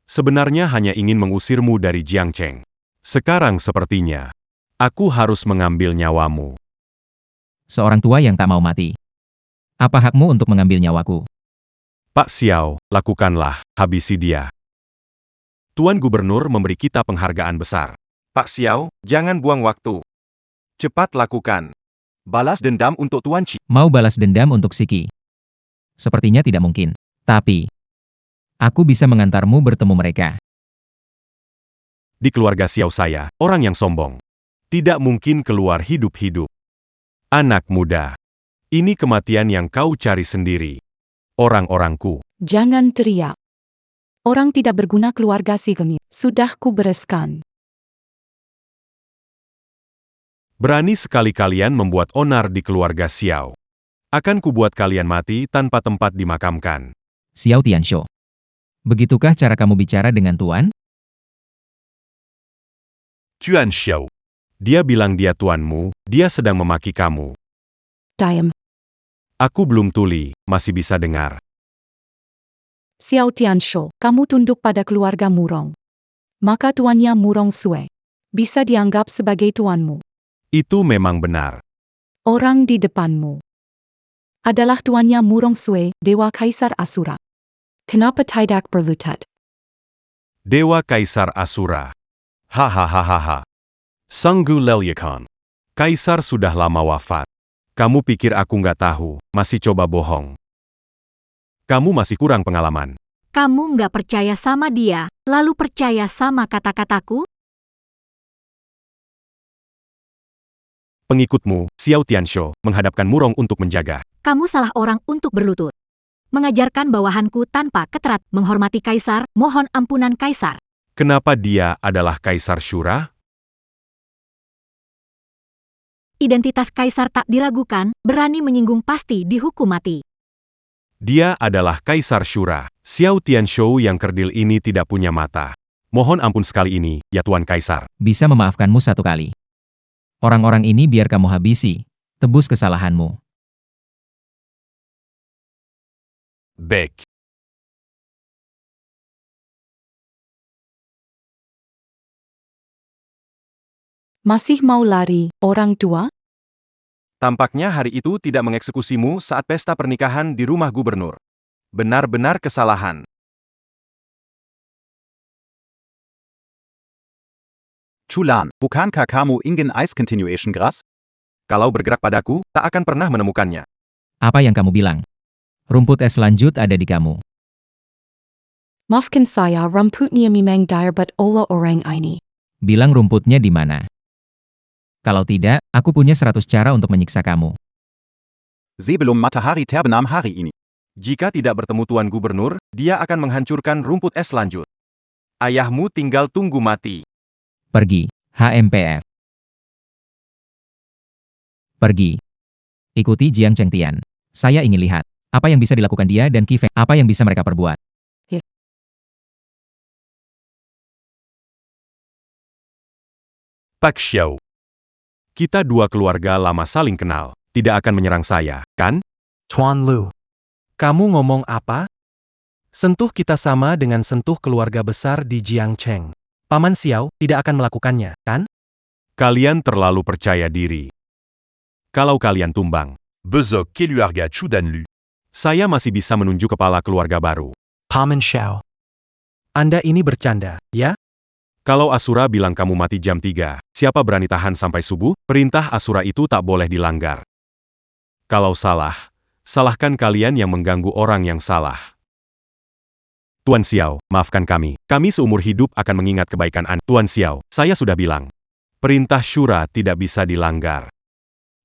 Sebenarnya hanya ingin mengusirmu dari Jiangcheng. Sekarang sepertinya, aku harus mengambil nyawamu. Seorang tua yang tak mau mati. Apa hakmu untuk mengambil nyawaku? Pak Xiao, lakukanlah, habisi dia. Tuan Gubernur memberi kita penghargaan besar. Pak Xiao, jangan buang waktu. Cepat lakukan. Balas dendam untuk Tuan Qi. Mau balas dendam untuk Siki? Sepertinya tidak mungkin. Tapi, aku bisa mengantarmu bertemu mereka. Di keluarga Xiao saya, orang yang sombong. Tidak mungkin keluar hidup-hidup. Anak muda. Ini kematian yang kau cari sendiri. Orang-orangku. Jangan teriak. Orang tidak berguna keluarga si Gemi. Sudah ku bereskan. Berani sekali kalian membuat onar di keluarga Xiao. Akan kubuat kalian mati tanpa tempat dimakamkan. Xiao Tianxiu. Begitukah cara kamu bicara dengan Tuan? Tuan Xiao. Dia bilang dia tuanmu, dia sedang memaki kamu. Diam. Aku belum tuli, masih bisa dengar. Xiao Tianxiu, kamu tunduk pada keluarga Murong. Maka tuannya Murong Sue bisa dianggap sebagai tuanmu. Itu memang benar. Orang di depanmu adalah tuannya Murong Sue, Dewa Kaisar Asura. Kenapa tidak berlutut? Dewa Kaisar Asura. Hahaha. Sanggu Lelyakan. Kaisar sudah lama wafat. Kamu pikir aku nggak tahu, masih coba bohong. Kamu masih kurang pengalaman. Kamu nggak percaya sama dia, lalu percaya sama kata-kataku? Pengikutmu, Xiao Tianxiu, menghadapkan Murong untuk menjaga. Kamu salah orang untuk berlutut. Mengajarkan bawahanku tanpa keterat menghormati kaisar, mohon ampunan kaisar. Kenapa dia adalah Kaisar Shura? Identitas kaisar tak diragukan, berani menyinggung pasti dihukum mati. Dia adalah Kaisar Shura. Xiao Tianxiu yang kerdil ini tidak punya mata. Mohon ampun sekali ini, ya Tuan Kaisar. Bisa memaafkanmu satu kali. Orang-orang ini biar kamu habisi. Tebus kesalahanmu. Baik. Masih mau lari, orang tua? Tampaknya hari itu tidak mengeksekusimu saat pesta pernikahan di rumah gubernur. Benar-benar kesalahan. Chulan, bukankah kamu ingin ice continuation grass? Kalau bergerak padaku, tak akan pernah menemukannya. Apa yang kamu bilang? Rumput es lanjut ada di kamu. Maafkan saya, rumputnya memang dire but olah orang ini. Bilang rumputnya di mana? Kalau tidak, aku punya 100 cara untuk menyiksa kamu. Sebelum matahari terbenam hari ini. Jika tidak bertemu Tuan Gubernur, dia akan menghancurkan rumput es lanjut. Ayahmu tinggal tunggu mati. Pergi, HMPF. Pergi. Ikuti Jiang Chengtian. Saya ingin lihat, apa yang bisa dilakukan dia dan Qi Feng, apa yang bisa mereka perbuat. Pak Xiao. Kita dua keluarga lama saling kenal. Tidak akan menyerang saya, kan? Tuan Lu. Kamu ngomong apa? Sentuh kita sama dengan sentuh keluarga besar di Jiangcheng. Paman Xiao tidak akan melakukannya, kan? Kalian terlalu percaya diri. Kalau kalian tumbang, Bezok keluarga Chudan Lu. Saya masih bisa menunjuk kepala keluarga baru. Paman Xiao. Anda ini bercanda, ya? Kalau Asura bilang kamu mati jam 3, siapa berani tahan sampai subuh? Perintah Asura itu tak boleh dilanggar. Kalau salah, salahkan kalian yang mengganggu orang yang salah. Tuan Xiao, maafkan kami. Kami seumur hidup akan mengingat kebaikan Anda. Tuan Xiao, saya sudah bilang. Perintah Syura tidak bisa dilanggar.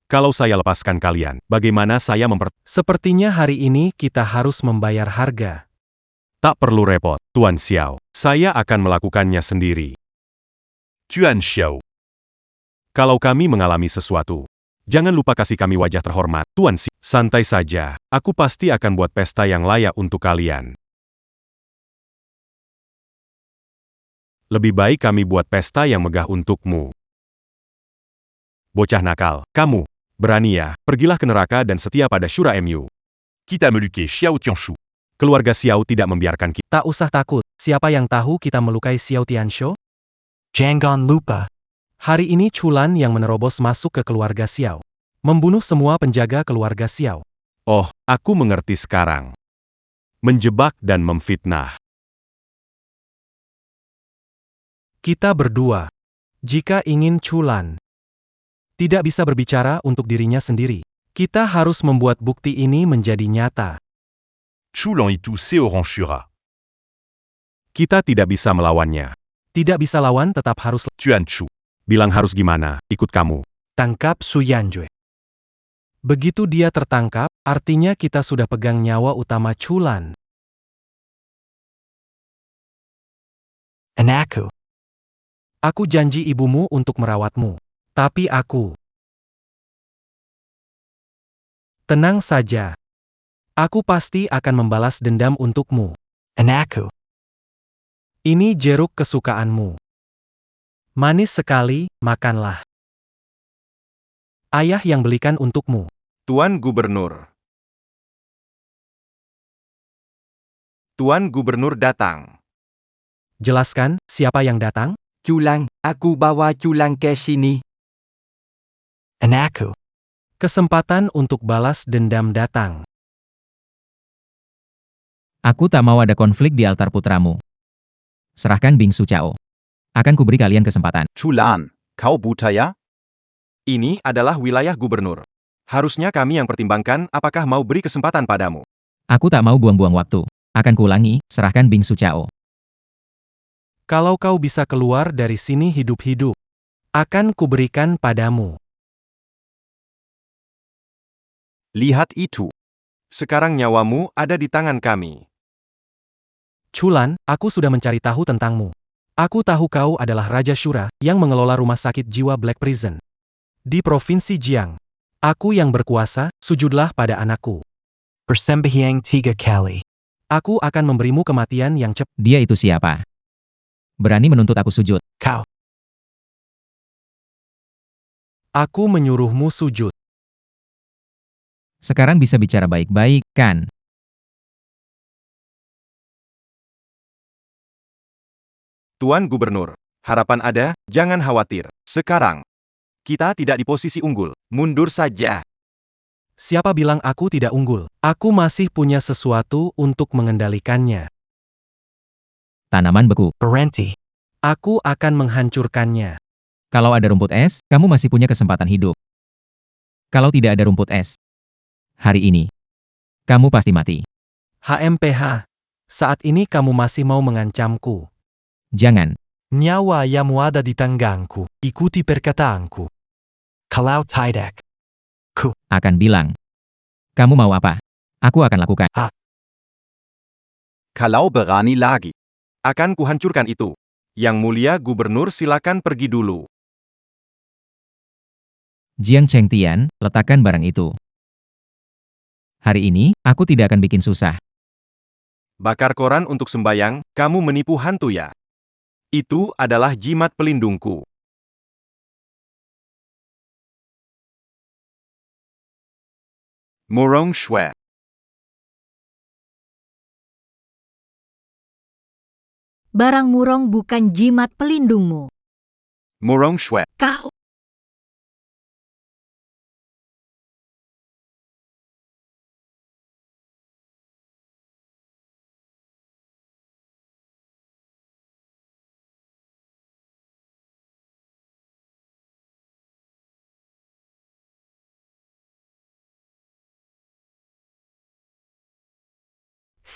Kalau saya lepaskan kalian, bagaimana saya Sepertinya hari ini kita harus membayar harga. Tak perlu repot, Tuan Xiao. Saya akan melakukannya sendiri. Tuan Xiao. Kalau kami mengalami sesuatu, jangan lupa kasih kami wajah terhormat. Tuan Xiao, santai saja. Aku pasti akan buat pesta yang layak untuk kalian. Lebih baik kami buat pesta yang megah untukmu. Bocah nakal, kamu. Berani ya, pergilah ke neraka dan setia pada Syura MU. Kita melukai Xiao Tianshu. Keluarga Xiao tidak membiarkan kita. Tak usah takut, siapa yang tahu kita melukai Xiao Tianshu? Jangan lupa. Hari ini Chulan yang menerobos masuk ke keluarga Xiao. Membunuh semua penjaga keluarga Xiao. Oh, aku mengerti sekarang. Menjebak dan memfitnah. Kita berdua. Jika ingin Chulan tidak bisa berbicara untuk dirinya sendiri, kita harus membuat bukti ini menjadi nyata. Chulan itu seorang Syura. Kita tidak bisa melawannya. Tidak bisa lawan tetap harus Tuan Chu. Bilang harus gimana, ikut kamu. tangkap Su Yanjue. Begitu dia tertangkap, artinya kita sudah pegang nyawa utama Chulan. Anakku. Aku janji ibumu untuk merawatmu. Tapi aku... Tenang saja. Aku pasti akan membalas dendam untukmu. Anakku. Ini jeruk kesukaanmu. Manis sekali, makanlah. Ayah yang belikan untukmu. Tuan Gubernur. Tuan Gubernur datang. Jelaskan, siapa yang datang? Chulan, aku bawa Chulan ke sini. Anakku. Kesempatan untuk balas dendam datang. Aku tak mau ada konflik di altar putramu. Serahkan Bingsu Cao. Akan kuberi kalian kesempatan. Chulan, kau buta ya? Ini adalah wilayah gubernur. Harusnya kami yang pertimbangkan apakah mau beri kesempatan padamu. Aku tak mau buang-buang waktu. Akan kuulangi, serahkan Bingsu Cao. Kalau kau bisa keluar dari sini hidup-hidup, akan kuberikan padamu. Lihat itu. Sekarang nyawamu ada di tangan kami. Chulan, aku sudah mencari tahu tentangmu. Aku tahu kau adalah Raja Syura yang mengelola rumah sakit jiwa Black Prison di Provinsi Jiang. Aku yang berkuasa, sujudlah pada anakku. Bersembahyang 3 kali. Aku akan memberimu kematian yang cepat. Dia itu siapa? Berani menuntut aku sujud. Kau. Aku menyuruhmu sujud. Sekarang bisa bicara baik-baik, kan? Tuan Gubernur, harapan ada, jangan khawatir. Sekarang, kita tidak di posisi unggul. Mundur saja. Siapa bilang aku tidak unggul? Aku masih punya sesuatu untuk mengendalikannya. Tanaman beku. Berhenti. Aku akan menghancurkannya. Kalau ada rumput es, kamu masih punya kesempatan hidup. Kalau tidak ada rumput es, hari ini, kamu pasti mati. HMPH. Saat ini kamu masih mau mengancamku. Jangan. Nyawa yamu ada di tanganku. Ikuti perkataanku. Kalau tidak. Akan bilang. Kamu mau apa? Aku akan lakukan. Kalau berani lagi. Akan kuhancurkan itu. Yang mulia Gubernur silakan pergi dulu. Jiang Chengtian, letakkan barang itu. Hari ini, aku tidak akan bikin susah. Bakar koran untuk sembayang, kamu menipu hantu ya? Itu adalah jimat pelindungku. Murong Shue. Barang murong bukan jimat pelindungmu. Murong Shue. Kau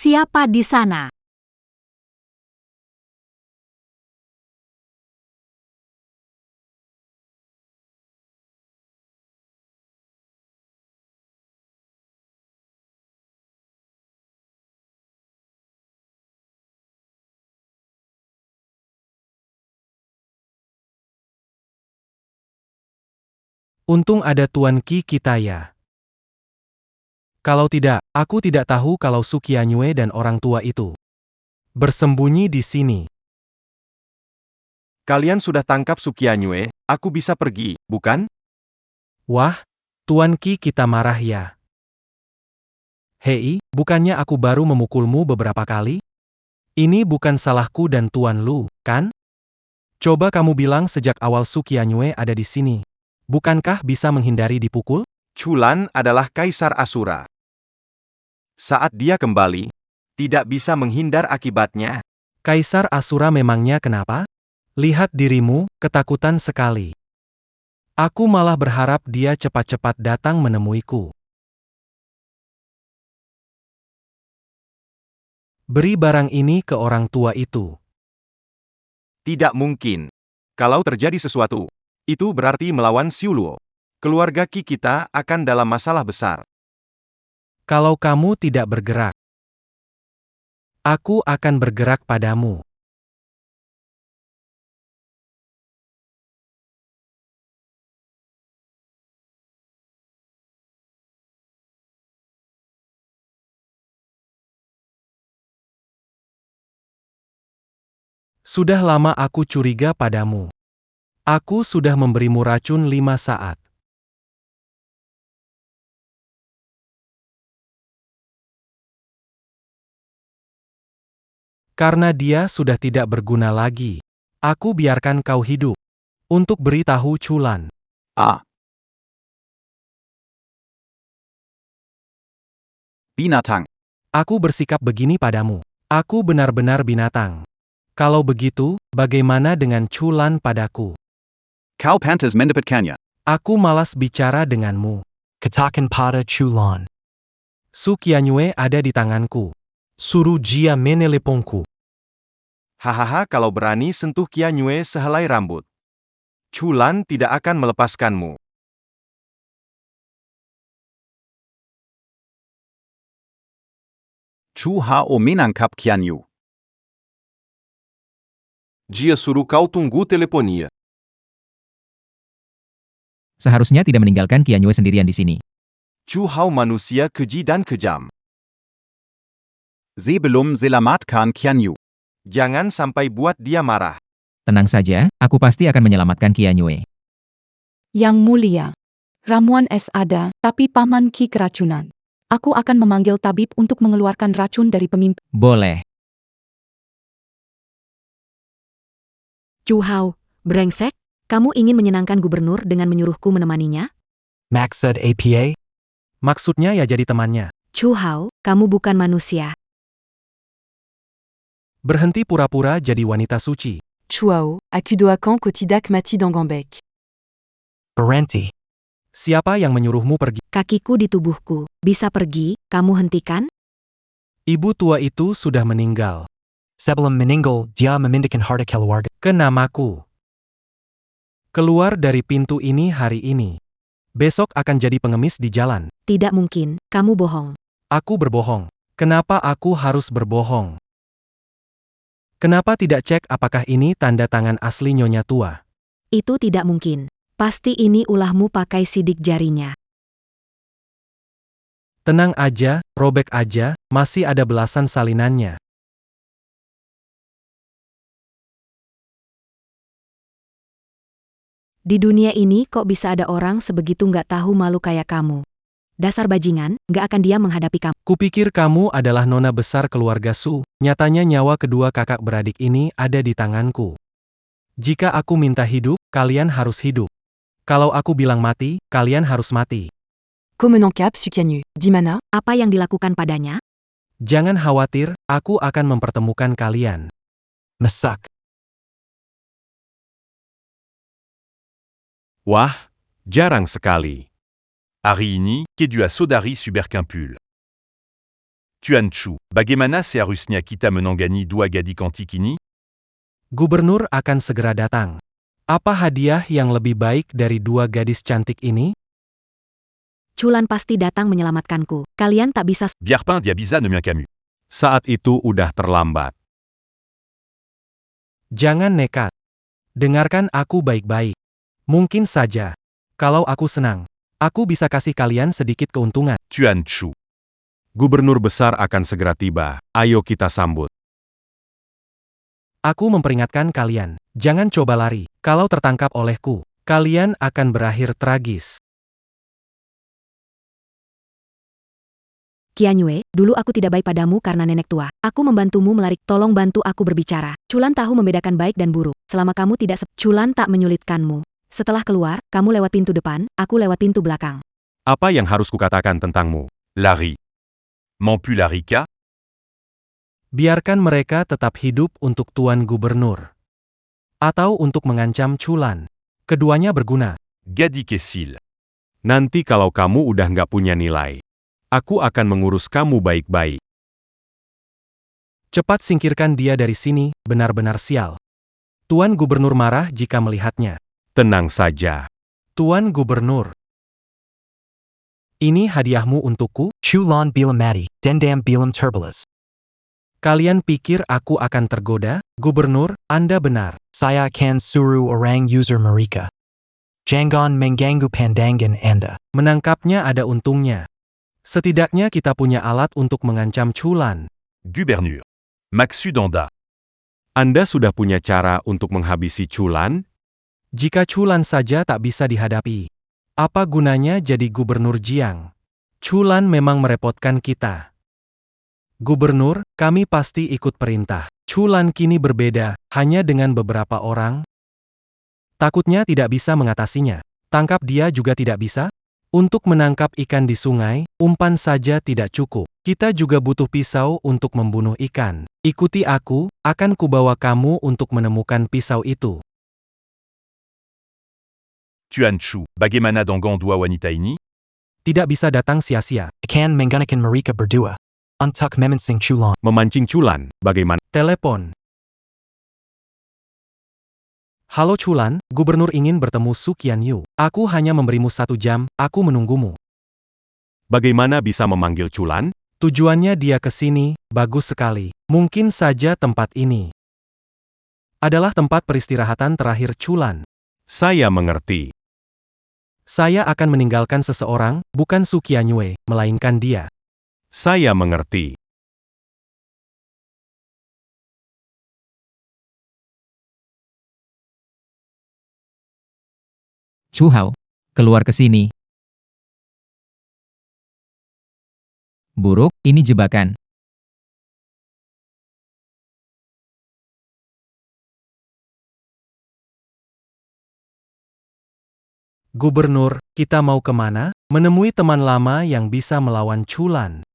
Siapa di sana? Untung ada Tuan Ki kita ya. Kalau tidak, aku tidak tahu kalau Su Qianyue dan orang tua itu bersembunyi di sini. Kalian sudah tangkap Su Qianyue, aku bisa pergi, bukan? Wah, Tuan Ki kita marah ya. Hei, bukannya aku baru memukulmu beberapa kali? Ini bukan salahku dan Tuan Lu, kan? Coba kamu bilang sejak awal Su Qianyue ada di sini. Bukankah bisa menghindari dipukul? Chulan adalah kaisar Asura. Saat dia kembali, tidak bisa menghindar akibatnya. Kaisar Asura memangnya kenapa? Lihat dirimu, ketakutan sekali. Aku malah berharap dia cepat-cepat datang menemuiku. Beri barang ini ke orang tua itu. Tidak mungkin. Kalau terjadi sesuatu, itu berarti melawan Xiuluo. Keluarga Qi kita akan dalam masalah besar. Kalau kamu tidak bergerak, aku akan bergerak padamu. Sudah lama aku curiga padamu. Aku sudah memberimu racun 5 saat. Karena dia sudah tidak berguna lagi, aku biarkan kau hidup. Untuk beritahu Chulan. Binatang. Aku bersikap begini padamu. Aku benar-benar binatang. Kalau begitu, bagaimana dengan Chulan padaku? Kau pantas mendapatkannya. Aku malas bicara denganmu. Katakan pada Chulan. Su Qianyue ada di tanganku. Suruh dia menelepongku. Hahaha, kalau berani sentuh Qianyue sehelai rambut, Chulan tidak akan melepaskanmu. Chu Hao menangkap Qianyu. Dia suruh kau tunggu teleponia. Seharusnya tidak meninggalkan Qianyue sendirian di sini. Chu Hao manusia keji dan kejam. Sebelum selamatkan Qianyu. Jangan sampai buat dia marah. Tenang saja, aku pasti akan menyelamatkan Qianyue. Yang mulia, ramuan es ada, tapi Paman Ki keracunan. Aku akan memanggil tabib untuk mengeluarkan racun dari pemimpin. Boleh. Chu Hao, brengsek, kamu ingin menyenangkan gubernur dengan menyuruhku menemaninya? Maksud APA? Maksudnya ya jadi temannya. Chu Hao, kamu bukan manusia. Berhenti pura-pura jadi wanita suci. Chuao, Akudoakan Kotidak Mati Dangambek. Berhenti. Siapa yang menyuruhmu pergi? Kakiku di tubuhku, bisa pergi, kamu hentikan? Ibu tua itu sudah meninggal. Sebelum meninggal, dia memindahkan harta keluarga. Ke namaku. Keluar dari pintu ini hari ini. Besok akan jadi pengemis di jalan. Tidak mungkin, kamu bohong. Aku berbohong. Kenapa aku harus berbohong? Kenapa tidak cek apakah ini tanda tangan asli Nyonya Tua? Itu tidak mungkin. Pasti ini ulahmu pakai sidik jarinya. Tenang aja, robek aja, masih ada belasan salinannya. Di dunia ini kok bisa ada orang sebegitu nggak tahu malu kayak kamu. Dasar bajingan, nggak akan dia menghadapi kamu. Kupikir kamu adalah nona besar keluarga Su, nyatanya nyawa kedua kakak beradik ini ada di tanganku. Jika aku minta hidup, kalian harus hidup. Kalau aku bilang mati, kalian harus mati. Komenankap Sukianyu, Dimana? Apa yang dilakukan padanya? Jangan khawatir, aku akan mempertemukan kalian. Mesak. Wah, jarang sekali. Hari ini, Kedua Saudari Suberquimpul. Tuan Chu, bagaimana seharusnya kita menangani dua gadis cantik ini? Gubernur akan segera datang. Apa hadiah yang lebih baik dari dua gadis cantik ini? Chulan pasti datang menyelamatkanku. Kalian tak bisa... Biarpin Diabiza ne mien camus. Saat itu udah terlambat. Jangan nekat. Dengarkan aku baik-baik. Mungkin saja, kalau aku senang, aku bisa kasih kalian sedikit keuntungan. Tuan Chu. Gubernur besar akan segera tiba. Ayo kita sambut. Aku memperingatkan kalian, jangan coba lari. Kalau tertangkap olehku, kalian akan berakhir tragis. Qianyue, dulu aku tidak baik padamu karena nenek tua. Aku membantumu melarik, tolong bantu aku berbicara. Chulan tahu membedakan baik dan buruk. Selama kamu tidak Chulan tak menyulitkanmu. Setelah keluar, kamu lewat pintu depan, aku lewat pintu belakang. Apa yang harus kukatakan tentangmu? Larry. Mampu Larika? Biarkan mereka tetap hidup untuk Tuan Gubernur. Atau untuk mengancam Chulan. Keduanya berguna. Gadi Kessil. Nanti kalau kamu udah nggak punya nilai, aku akan mengurus kamu baik-baik. Cepat singkirkan dia dari sini, benar-benar sial. Tuan Gubernur marah jika melihatnya. Tenang saja. Tuan Gubernur. Ini hadiahmu untukku? Chulan bilam mati, dendam bilam terbalas. Kalian pikir aku akan tergoda? Gubernur, Anda benar. Saya akan suruh orang user mereka. Jangan mengganggu pandangan Anda. Menangkapnya ada untungnya. Setidaknya kita punya alat untuk mengancam Chulan. Gubernur. Maksud Anda. Anda sudah punya cara untuk menghabisi Chulan? Jika Chulan saja tak bisa dihadapi, apa gunanya jadi Gubernur Jiang? Chulan memang merepotkan kita. Gubernur, kami pasti ikut perintah. Chulan kini berbeda, hanya dengan beberapa orang. Takutnya tidak bisa mengatasinya. Tangkap dia juga tidak bisa? Untuk menangkap ikan di sungai, umpan saja tidak cukup. Kita juga butuh pisau untuk membunuh ikan. Ikuti aku, akan kubawa kamu untuk menemukan pisau itu. Tuan Chu, bagaimana dengan dua wanita ini? Tidak bisa datang sia-sia. Akan menggunakan mereka berdua. Untuk memancing Chulan. Memancing Chulan, bagaimana? Telepon. Halo Chulan, Gubernur ingin bertemu Su Qianyu. Aku hanya memberimu 1 jam, aku menunggumu. Bagaimana bisa memanggil Chulan? Tujuannya dia ke sini, bagus sekali. Mungkin saja tempat ini adalah tempat peristirahatan terakhir Chulan. Saya mengerti. Saya akan meninggalkan seseorang, bukan Su Qianyue, melainkan dia. Saya mengerti. Chu Hao, keluar ke sini. Buruk, ini jebakan. Gubernur, kita mau kemana? Menemui teman lama yang bisa melawan Chulan.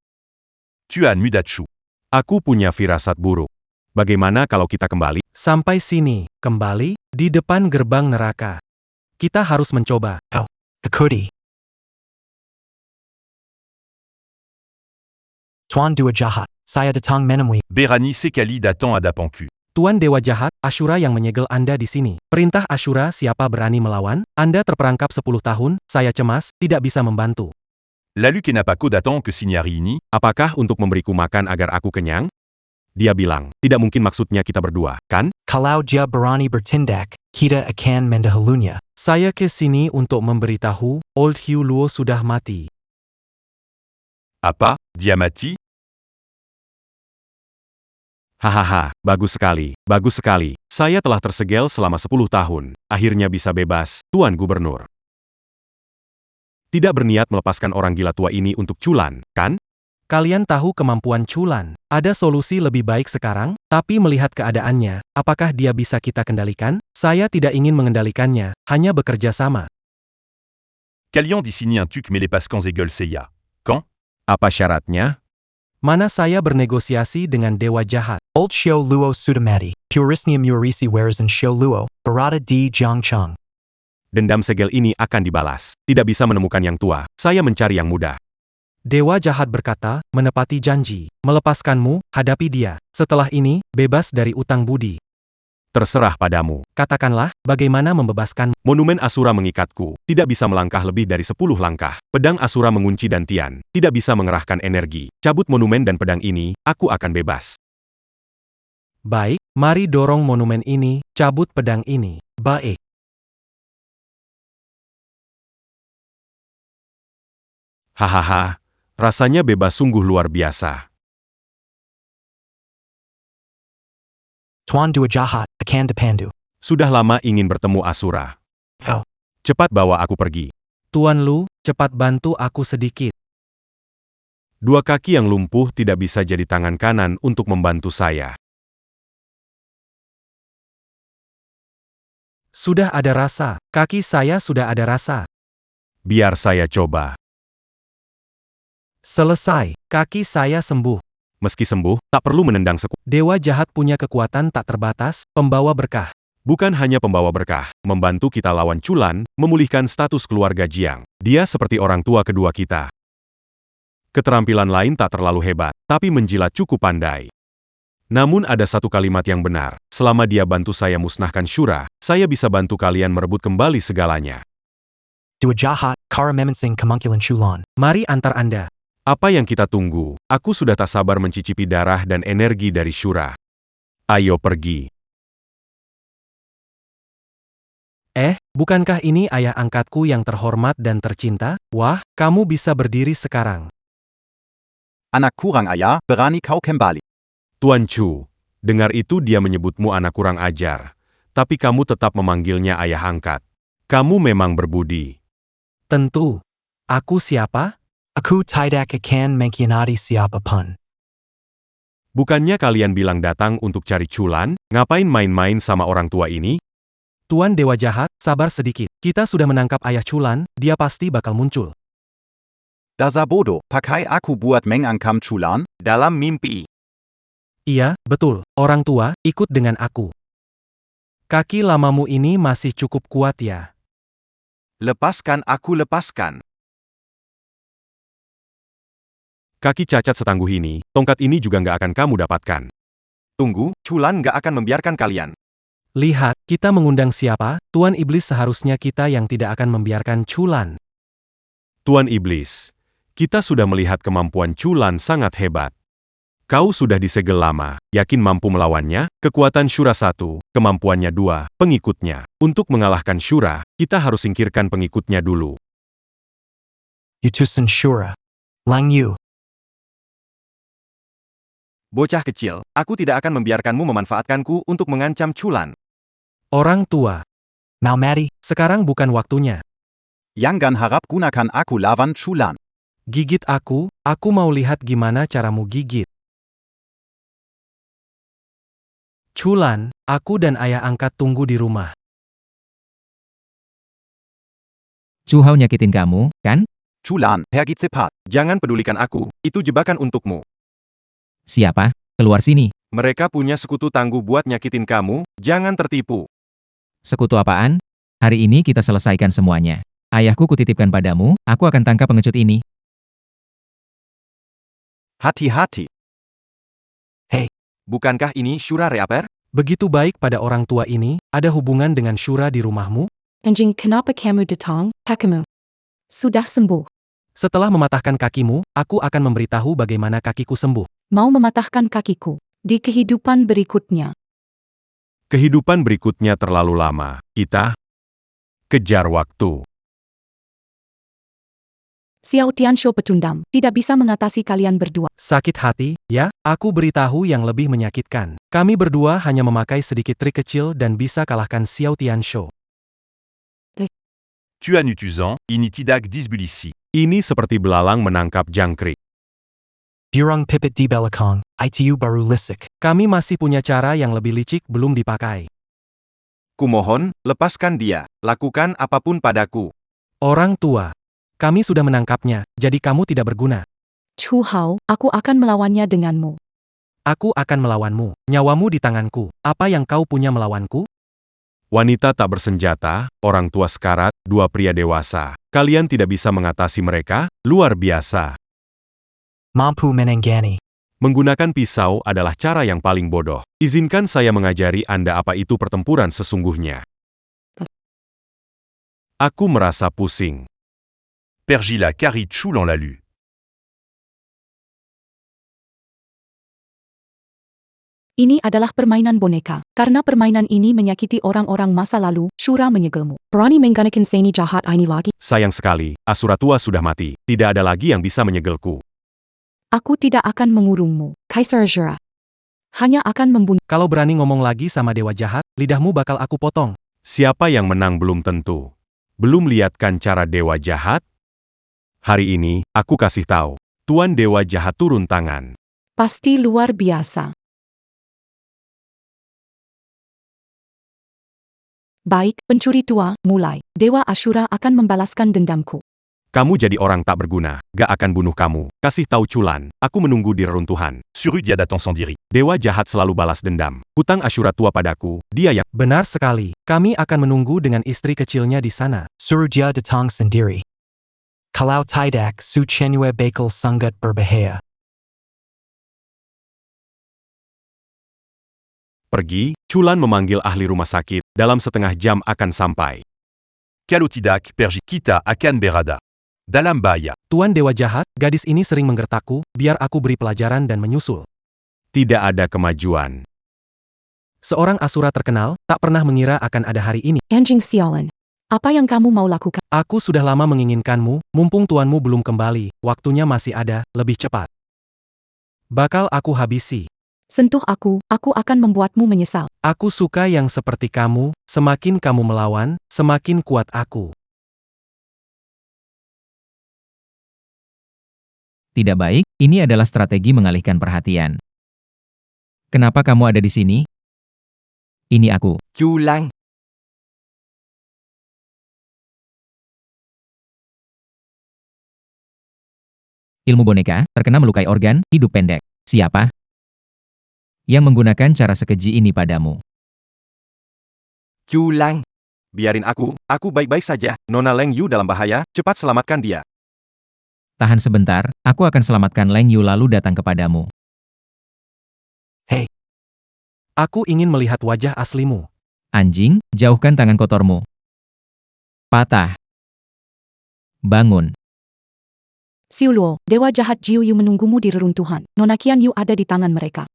Tuan Mudachu. Aku punya firasat buruk. Bagaimana kalau kita kembali? Sampai sini, kembali, di depan gerbang neraka. Kita harus mencoba. Ikuti. Tuan Dua Jahat, saya datang menemui. Berani sekali datang ada pangku. Tuan Dewa Jahat, Ashura yang menyegel Anda di sini. Perintah Ashura, siapa berani melawan? Anda terperangkap 10 tahun, saya cemas, tidak bisa membantu. Lalu kenapa kau datang ke sini hari ini? Apakah untuk memberiku makan agar aku kenyang? Dia bilang, tidak mungkin maksudnya kita berdua, kan? Kalau dia berani bertindak, kita akan mendahulunya. Saya ke sini untuk memberitahu, Old Hugh Luo sudah mati. Apa? Dia mati? Hahaha, bagus sekali, bagus sekali. Saya telah tersegel selama 10 tahun. Akhirnya bisa bebas, Tuan Gubernur. Tidak berniat melepaskan orang gila tua ini untuk Chulan, kan? Kalian tahu kemampuan Chulan. Ada solusi lebih baik sekarang, tapi melihat keadaannya, apakah dia bisa kita kendalikan? Saya tidak ingin mengendalikannya, hanya bekerja sama. Kalian di sini un truc mais les pascans et gueules seya. Quand? Apa syaratnya? Mana saya bernegosiasi dengan Dewa Jahat. Old Xiao Luo Sudamati, Purisnia Murisi Waresan Xiao Luo, Barada di Jiangcheng. Dendam segel ini akan dibalas. Tidak bisa menemukan yang tua, saya mencari yang muda. Dewa jahat berkata, menepati janji, melepaskanmu, hadapi dia. Setelah ini, bebas dari utang budi. Terserah padamu. Katakanlah, bagaimana membebaskan? Monumen Asura mengikatku, tidak bisa melangkah lebih dari 10 langkah. Pedang Asura mengunci dantian, tidak bisa mengerahkan energi. Cabut monumen dan pedang ini, aku akan bebas. Baik, mari dorong monumen ini, cabut pedang ini. Baik. Hahaha, rasanya bebas sungguh luar biasa. Tuan Dua Jahat, akan depandu. Sudah lama ingin bertemu Asura. Oh. Cepat bawa aku pergi. Tuan Lu, cepat bantu aku sedikit. Dua kaki yang lumpuh tidak bisa jadi tangan kanan untuk membantu saya. Sudah ada rasa, kaki saya sudah ada rasa. Biar saya coba. Selesai, kaki saya sembuh. Meski sembuh, tak perlu menendang sekuat. Dewa jahat punya kekuatan tak terbatas, pembawa berkah. Bukan hanya pembawa berkah, membantu kita lawan Chulan, memulihkan status keluarga Jiang. Dia seperti orang tua kedua kita. Keterampilan lain tak terlalu hebat, tapi menjilat cukup pandai. Namun ada satu kalimat yang benar, selama dia bantu saya musnahkan Shura, saya bisa bantu kalian merebut kembali segalanya. Dua Jahat, Kara Memensing Kemungkilan Chulan. Mari antar Anda. Apa yang kita tunggu? Aku sudah tak sabar mencicipi darah dan energi dari Shura. Ayo pergi. Bukankah ini ayah angkatku yang terhormat dan tercinta? Wah, kamu bisa berdiri sekarang. Anak kurang ayah, berani kau kembali. Tuan Chu, dengar itu dia menyebutmu anak kurang ajar. Tapi kamu tetap memanggilnya ayah angkat. Kamu memang berbudi. Tentu. Aku siapa? Aku tidak akan mengkhianati siapapun. Bukannya kalian bilang datang untuk cari Chulan? Ngapain main-main sama orang tua ini? Tuan Dewa Jahat, sabar sedikit. Kita sudah menangkap ayah Chulan, dia pasti bakal muncul. Dasar bodoh, pakai aku buat mengangkam Chulan? Dalam mimpi. Iya, betul. Orang tua, ikut dengan aku. Kaki lamamu ini masih cukup kuat ya. Lepaskan aku, lepaskan. Kaki cacat setangguh ini, tongkat ini juga nggak akan kamu dapatkan. Tunggu, Chulan nggak akan membiarkan kalian. Lihat, kita mengundang siapa? Tuan Iblis, seharusnya kita yang tidak akan membiarkan Chulan. Tuan Iblis, kita sudah melihat kemampuan Chulan sangat hebat. Kau sudah disegel lama, yakin mampu melawannya? Kekuatan Shura 1, kemampuannya 2, pengikutnya. Untuk mengalahkan Shura, kita harus singkirkan pengikutnya dulu. Utusan Shura. Lang Yu. Bocah kecil, aku tidak akan membiarkanmu memanfaatkanku untuk mengancam Chulan. Orang tua. Malmati. Sekarang bukan waktunya. Jangan harap gunakan aku lawan Chulan. Gigit aku mau lihat gimana caramu gigit. Chulan, aku dan ayah angkat tunggu di rumah. Chu Hao nyakitin kamu, kan? Chulan, pergi cepat. Jangan pedulikan aku, itu jebakan untukmu. Siapa? Keluar sini. Mereka punya sekutu tangguh buat nyakitin kamu, jangan tertipu. Sekutu apaan? Hari ini kita selesaikan semuanya. Ayahku kutitipkan padamu, aku akan tangkap pengecut ini. Hati-hati. Bukankah ini Shura Reaper? Begitu baik pada orang tua ini, ada hubungan dengan Shura di rumahmu? Anjing, kenapa kamu datang, kakimu? Sudah sembuh. Setelah mematahkan kakimu, aku akan memberitahu bagaimana kakiku sembuh. Mau mematahkan kakiku. Di kehidupan berikutnya. Kehidupan berikutnya terlalu lama. Kita kejar waktu. Xiao Tianshu petundam, tidak bisa mengatasi kalian berdua. Sakit hati, ya? Aku beritahu yang lebih menyakitkan. Kami berdua hanya memakai sedikit trik kecil dan bisa kalahkan Xiao Tianshu. Tuan Utuzan, ini tidak disbulisi. Ini seperti belalang menangkap jangkrik. Burung pipit di belakang, itu baru licik. Kami masih punya cara yang lebih licik belum dipakai. Kumohon, lepaskan dia, lakukan apapun padaku. Orang tua. Kami sudah menangkapnya, jadi kamu tidak berguna. Chu Hao, aku akan melawannya denganmu. Aku akan melawanmu. Nyawamu di tanganku. Apa yang kau punya melawanku? Wanita tak bersenjata, orang tua sekarat, dua pria dewasa. Kalian tidak bisa mengatasi mereka? Luar biasa. Mampu menenggani. Menggunakan pisau adalah cara yang paling bodoh. Izinkan saya mengajari Anda apa itu pertempuran sesungguhnya. Aku merasa pusing. Pergila Kari Chulan l'a lu. Ini adalah permainan boneka. Karena permainan ini menyakiti orang-orang masa lalu, Shura menyegelmu. Berani menggunakan seni jahat ini lagi? Sayang sekali, Asura tua sudah mati. Tidak ada lagi yang bisa menyegelku. Aku tidak akan mengurungmu, Kaisar Shura. Hanya akan membunuh. Kalau berani ngomong lagi sama dewa jahat, lidahmu bakal aku potong. Siapa yang menang belum tentu. Belum lihatkan cara dewa jahat? Hari ini, aku kasih tahu. Tuan dewa jahat turun tangan. Pasti luar biasa. Baik, pencuri tua, mulai. Dewa Ashura akan membalaskan dendamku. Kamu jadi orang tak berguna, gak akan bunuh kamu. Kasih tahu Chulan, aku menunggu di reruntuhan. Surudia datang sans diri. Dewa jahat selalu balas dendam. Hutang Ashura tua padaku, dia yang... Benar sekali. Kami akan menunggu dengan istri kecilnya di sana. Surudia datang sendiri. Kalau tidak, su cenue bakal sangat berbahaya. Pergi, Chulan memanggil ahli rumah sakit, dalam setengah jam akan sampai. Kalau tidak, pergi kita akan berada dalam bahaya. Tuan dewa jahat, gadis ini sering menggertakku, biar aku beri pelajaran dan menyusul. Tidak ada kemajuan. Seorang Asura terkenal, tak pernah mengira akan ada hari ini. Anjing sialan. Apa yang kamu mau lakukan? Aku sudah lama menginginkanmu, mumpung tuanmu belum kembali, waktunya masih ada, lebih cepat. Bakal aku habisi. Sentuh aku akan membuatmu menyesal. Aku suka yang seperti kamu, semakin kamu melawan, semakin kuat aku. Tidak baik, ini adalah strategi mengalihkan perhatian. Kenapa kamu ada di sini? Ini aku. Chulan. Ilmu boneka, terkena melukai organ, hidup pendek. Siapa yang menggunakan cara sekeji ini padamu? Chulan. Biarin aku baik-baik saja. Nona Leng Yu dalam bahaya, cepat selamatkan dia. Tahan sebentar, aku akan selamatkan Leng Yu lalu datang kepadamu. Hei. Aku ingin melihat wajah aslimu. Anjing, jauhkan tangan kotormu. Patah. Bangun. Siuluo, dewa jahat Jiu Yu menunggumu di reruntuhan. Nona Qian Yu ada di tangan mereka.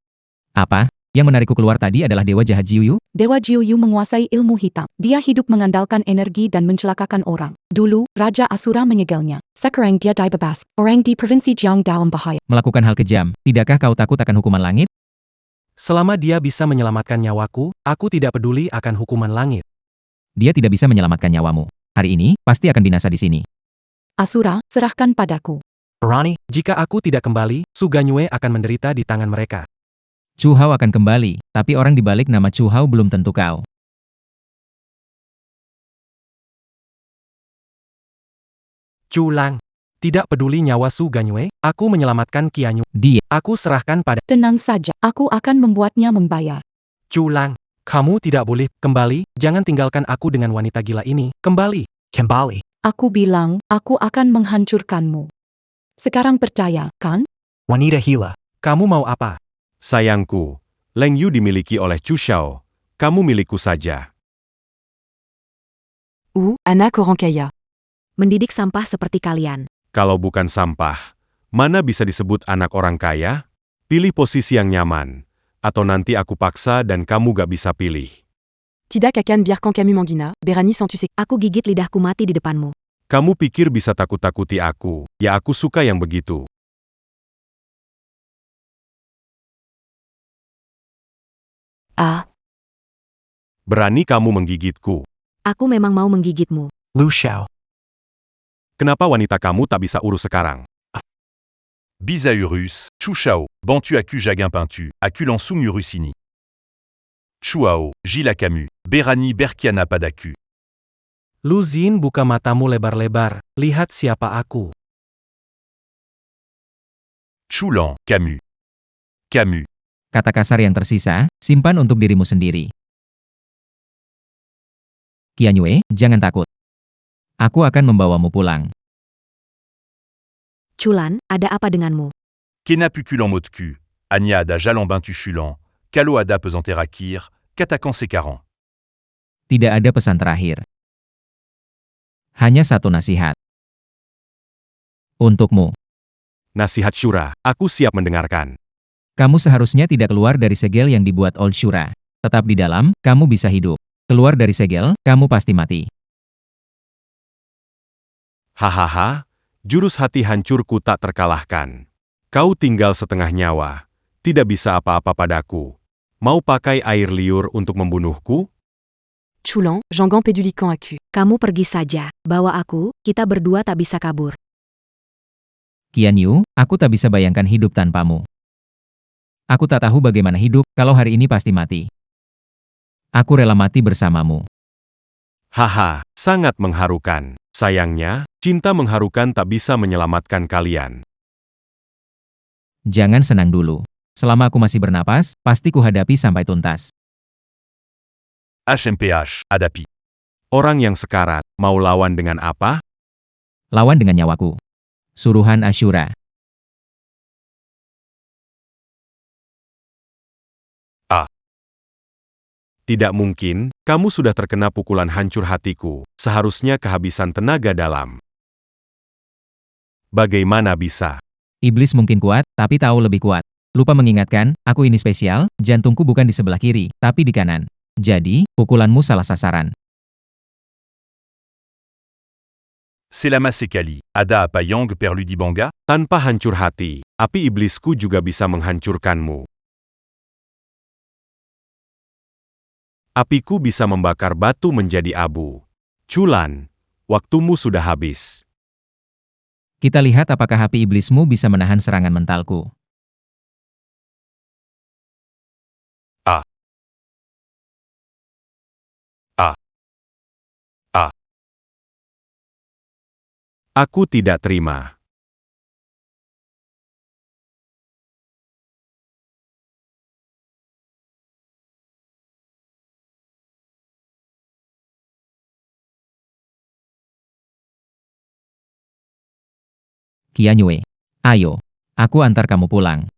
Apa? Yang menarikku keluar tadi adalah dewa jahat Jiu Yu? Dewa Jiu Yu menguasai ilmu hitam. Dia hidup mengandalkan energi dan mencelakakan orang. Dulu, Raja Asura menyegelnya. Sekarang dia dibebas. Orang di Provinsi Jiang dalam bahaya. Melakukan hal kejam. Tidakkah kau takut akan hukuman langit? Selama dia bisa menyelamatkan nyawaku, aku tidak peduli akan hukuman langit. Dia tidak bisa menyelamatkan nyawamu. Hari ini, pasti akan binasa di sini. Asura, serahkan padaku. Berani, jika aku tidak kembali, Su Ganyue akan menderita di tangan mereka. Chu Hao akan kembali, tapi orang di balik nama Chu Hao belum tentu kau. Chulan. Tidak peduli nyawa Su Ganyue, aku menyelamatkan Qianyu. Dia. Aku serahkan pada... Tenang saja, aku akan membuatnya membayar. Chulan. Kamu tidak boleh kembali, jangan tinggalkan aku dengan wanita gila ini. Kembali. Kembali. Aku bilang, aku akan menghancurkanmu. Sekarang percaya, kan? Wanita gila. Kamu mau apa? Sayangku, Leng Yu dimiliki oleh Chu Xiao. Kamu milikku saja. anak orang kaya. Mendidik sampah seperti kalian. Kalau bukan sampah, mana bisa disebut anak orang kaya? Pilih posisi yang nyaman. Atau nanti aku paksa dan kamu gak bisa pilih. Tidak akan biarkan kami menghina, berani sans tu sais. Aku gigit lidahku mati di depanmu. Kamu pikir bisa takut-takuti aku? Ya aku suka yang begitu. Berani kamu menggigitku. Aku memang mau menggigitmu. Lu Xiao. Kenapa wanita kamu tak bisa urus sekarang? Bisaurus, Chu Shao, Bantu Aku Jaguin Pintu, Aculan Soumu Rusini. Chuao, Gila Camus, Berani Berkiana Padaku. Lu Xin, buka matamu lebar-lebar, lihat siapa aku. Chulan, Camus. Camus. Kata kasar yang tersisa, simpan untuk dirimu sendiri. Qianyu, jangan takut. Aku akan membawamu pulang. Chulan, ada apa denganmu? Kena pukulan mot cul, Anya ada jalambin tu chulan, Kalo ada pesanterakir, Katakan sekaran. Tidak ada pesan terakhir. Hanya satu nasihat. Untukmu. Nasihat Shura, aku siap mendengarkan. Kamu seharusnya tidak keluar dari segel yang dibuat Old Shura. Tetap di dalam, kamu bisa hidup. Keluar dari segel, kamu pasti mati. Hahaha, jurus hati hancurku tak terkalahkan. Kau tinggal setengah nyawa. Tidak bisa apa-apa padaku. Mau pakai air liur untuk membunuhku? Chulan, Jangan Pédulican Aku. Kamu pergi saja, bawa aku, kita berdua tak bisa kabur. Qian Yu, aku tak bisa bayangkan hidup tanpamu. Aku tak tahu bagaimana hidup, kalau hari ini pasti mati. Aku rela mati bersamamu. Haha, sangat mengharukan. Sayangnya, cinta mengharukan tak bisa menyelamatkan kalian. Jangan senang dulu. Selama aku masih bernapas, pasti kuhadapi sampai tuntas. HMPH, Adapi. Orang yang sekarat, mau lawan dengan apa? Lawan dengan nyawaku. Suruhan Ashura. Tidak mungkin, kamu sudah terkena pukulan hancur hatiku, seharusnya kehabisan tenaga dalam. Bagaimana bisa? Iblis mungkin kuat, tapi tahu lebih kuat. Lupa mengingatkan, aku ini spesial, jantungku bukan di sebelah kiri, tapi di kanan. Jadi, pukulanmu salah sasaran. Selama sekali, ada apa yang perlu dibangga? Tanpa hancur hati, api iblisku juga bisa menghancurkanmu. Apiku bisa membakar batu menjadi abu. Chulan, waktumu sudah habis. Kita lihat apakah api iblismu bisa menahan serangan mentalku. Aku tidak terima. Qian Yue, ayo, aku antar kamu pulang.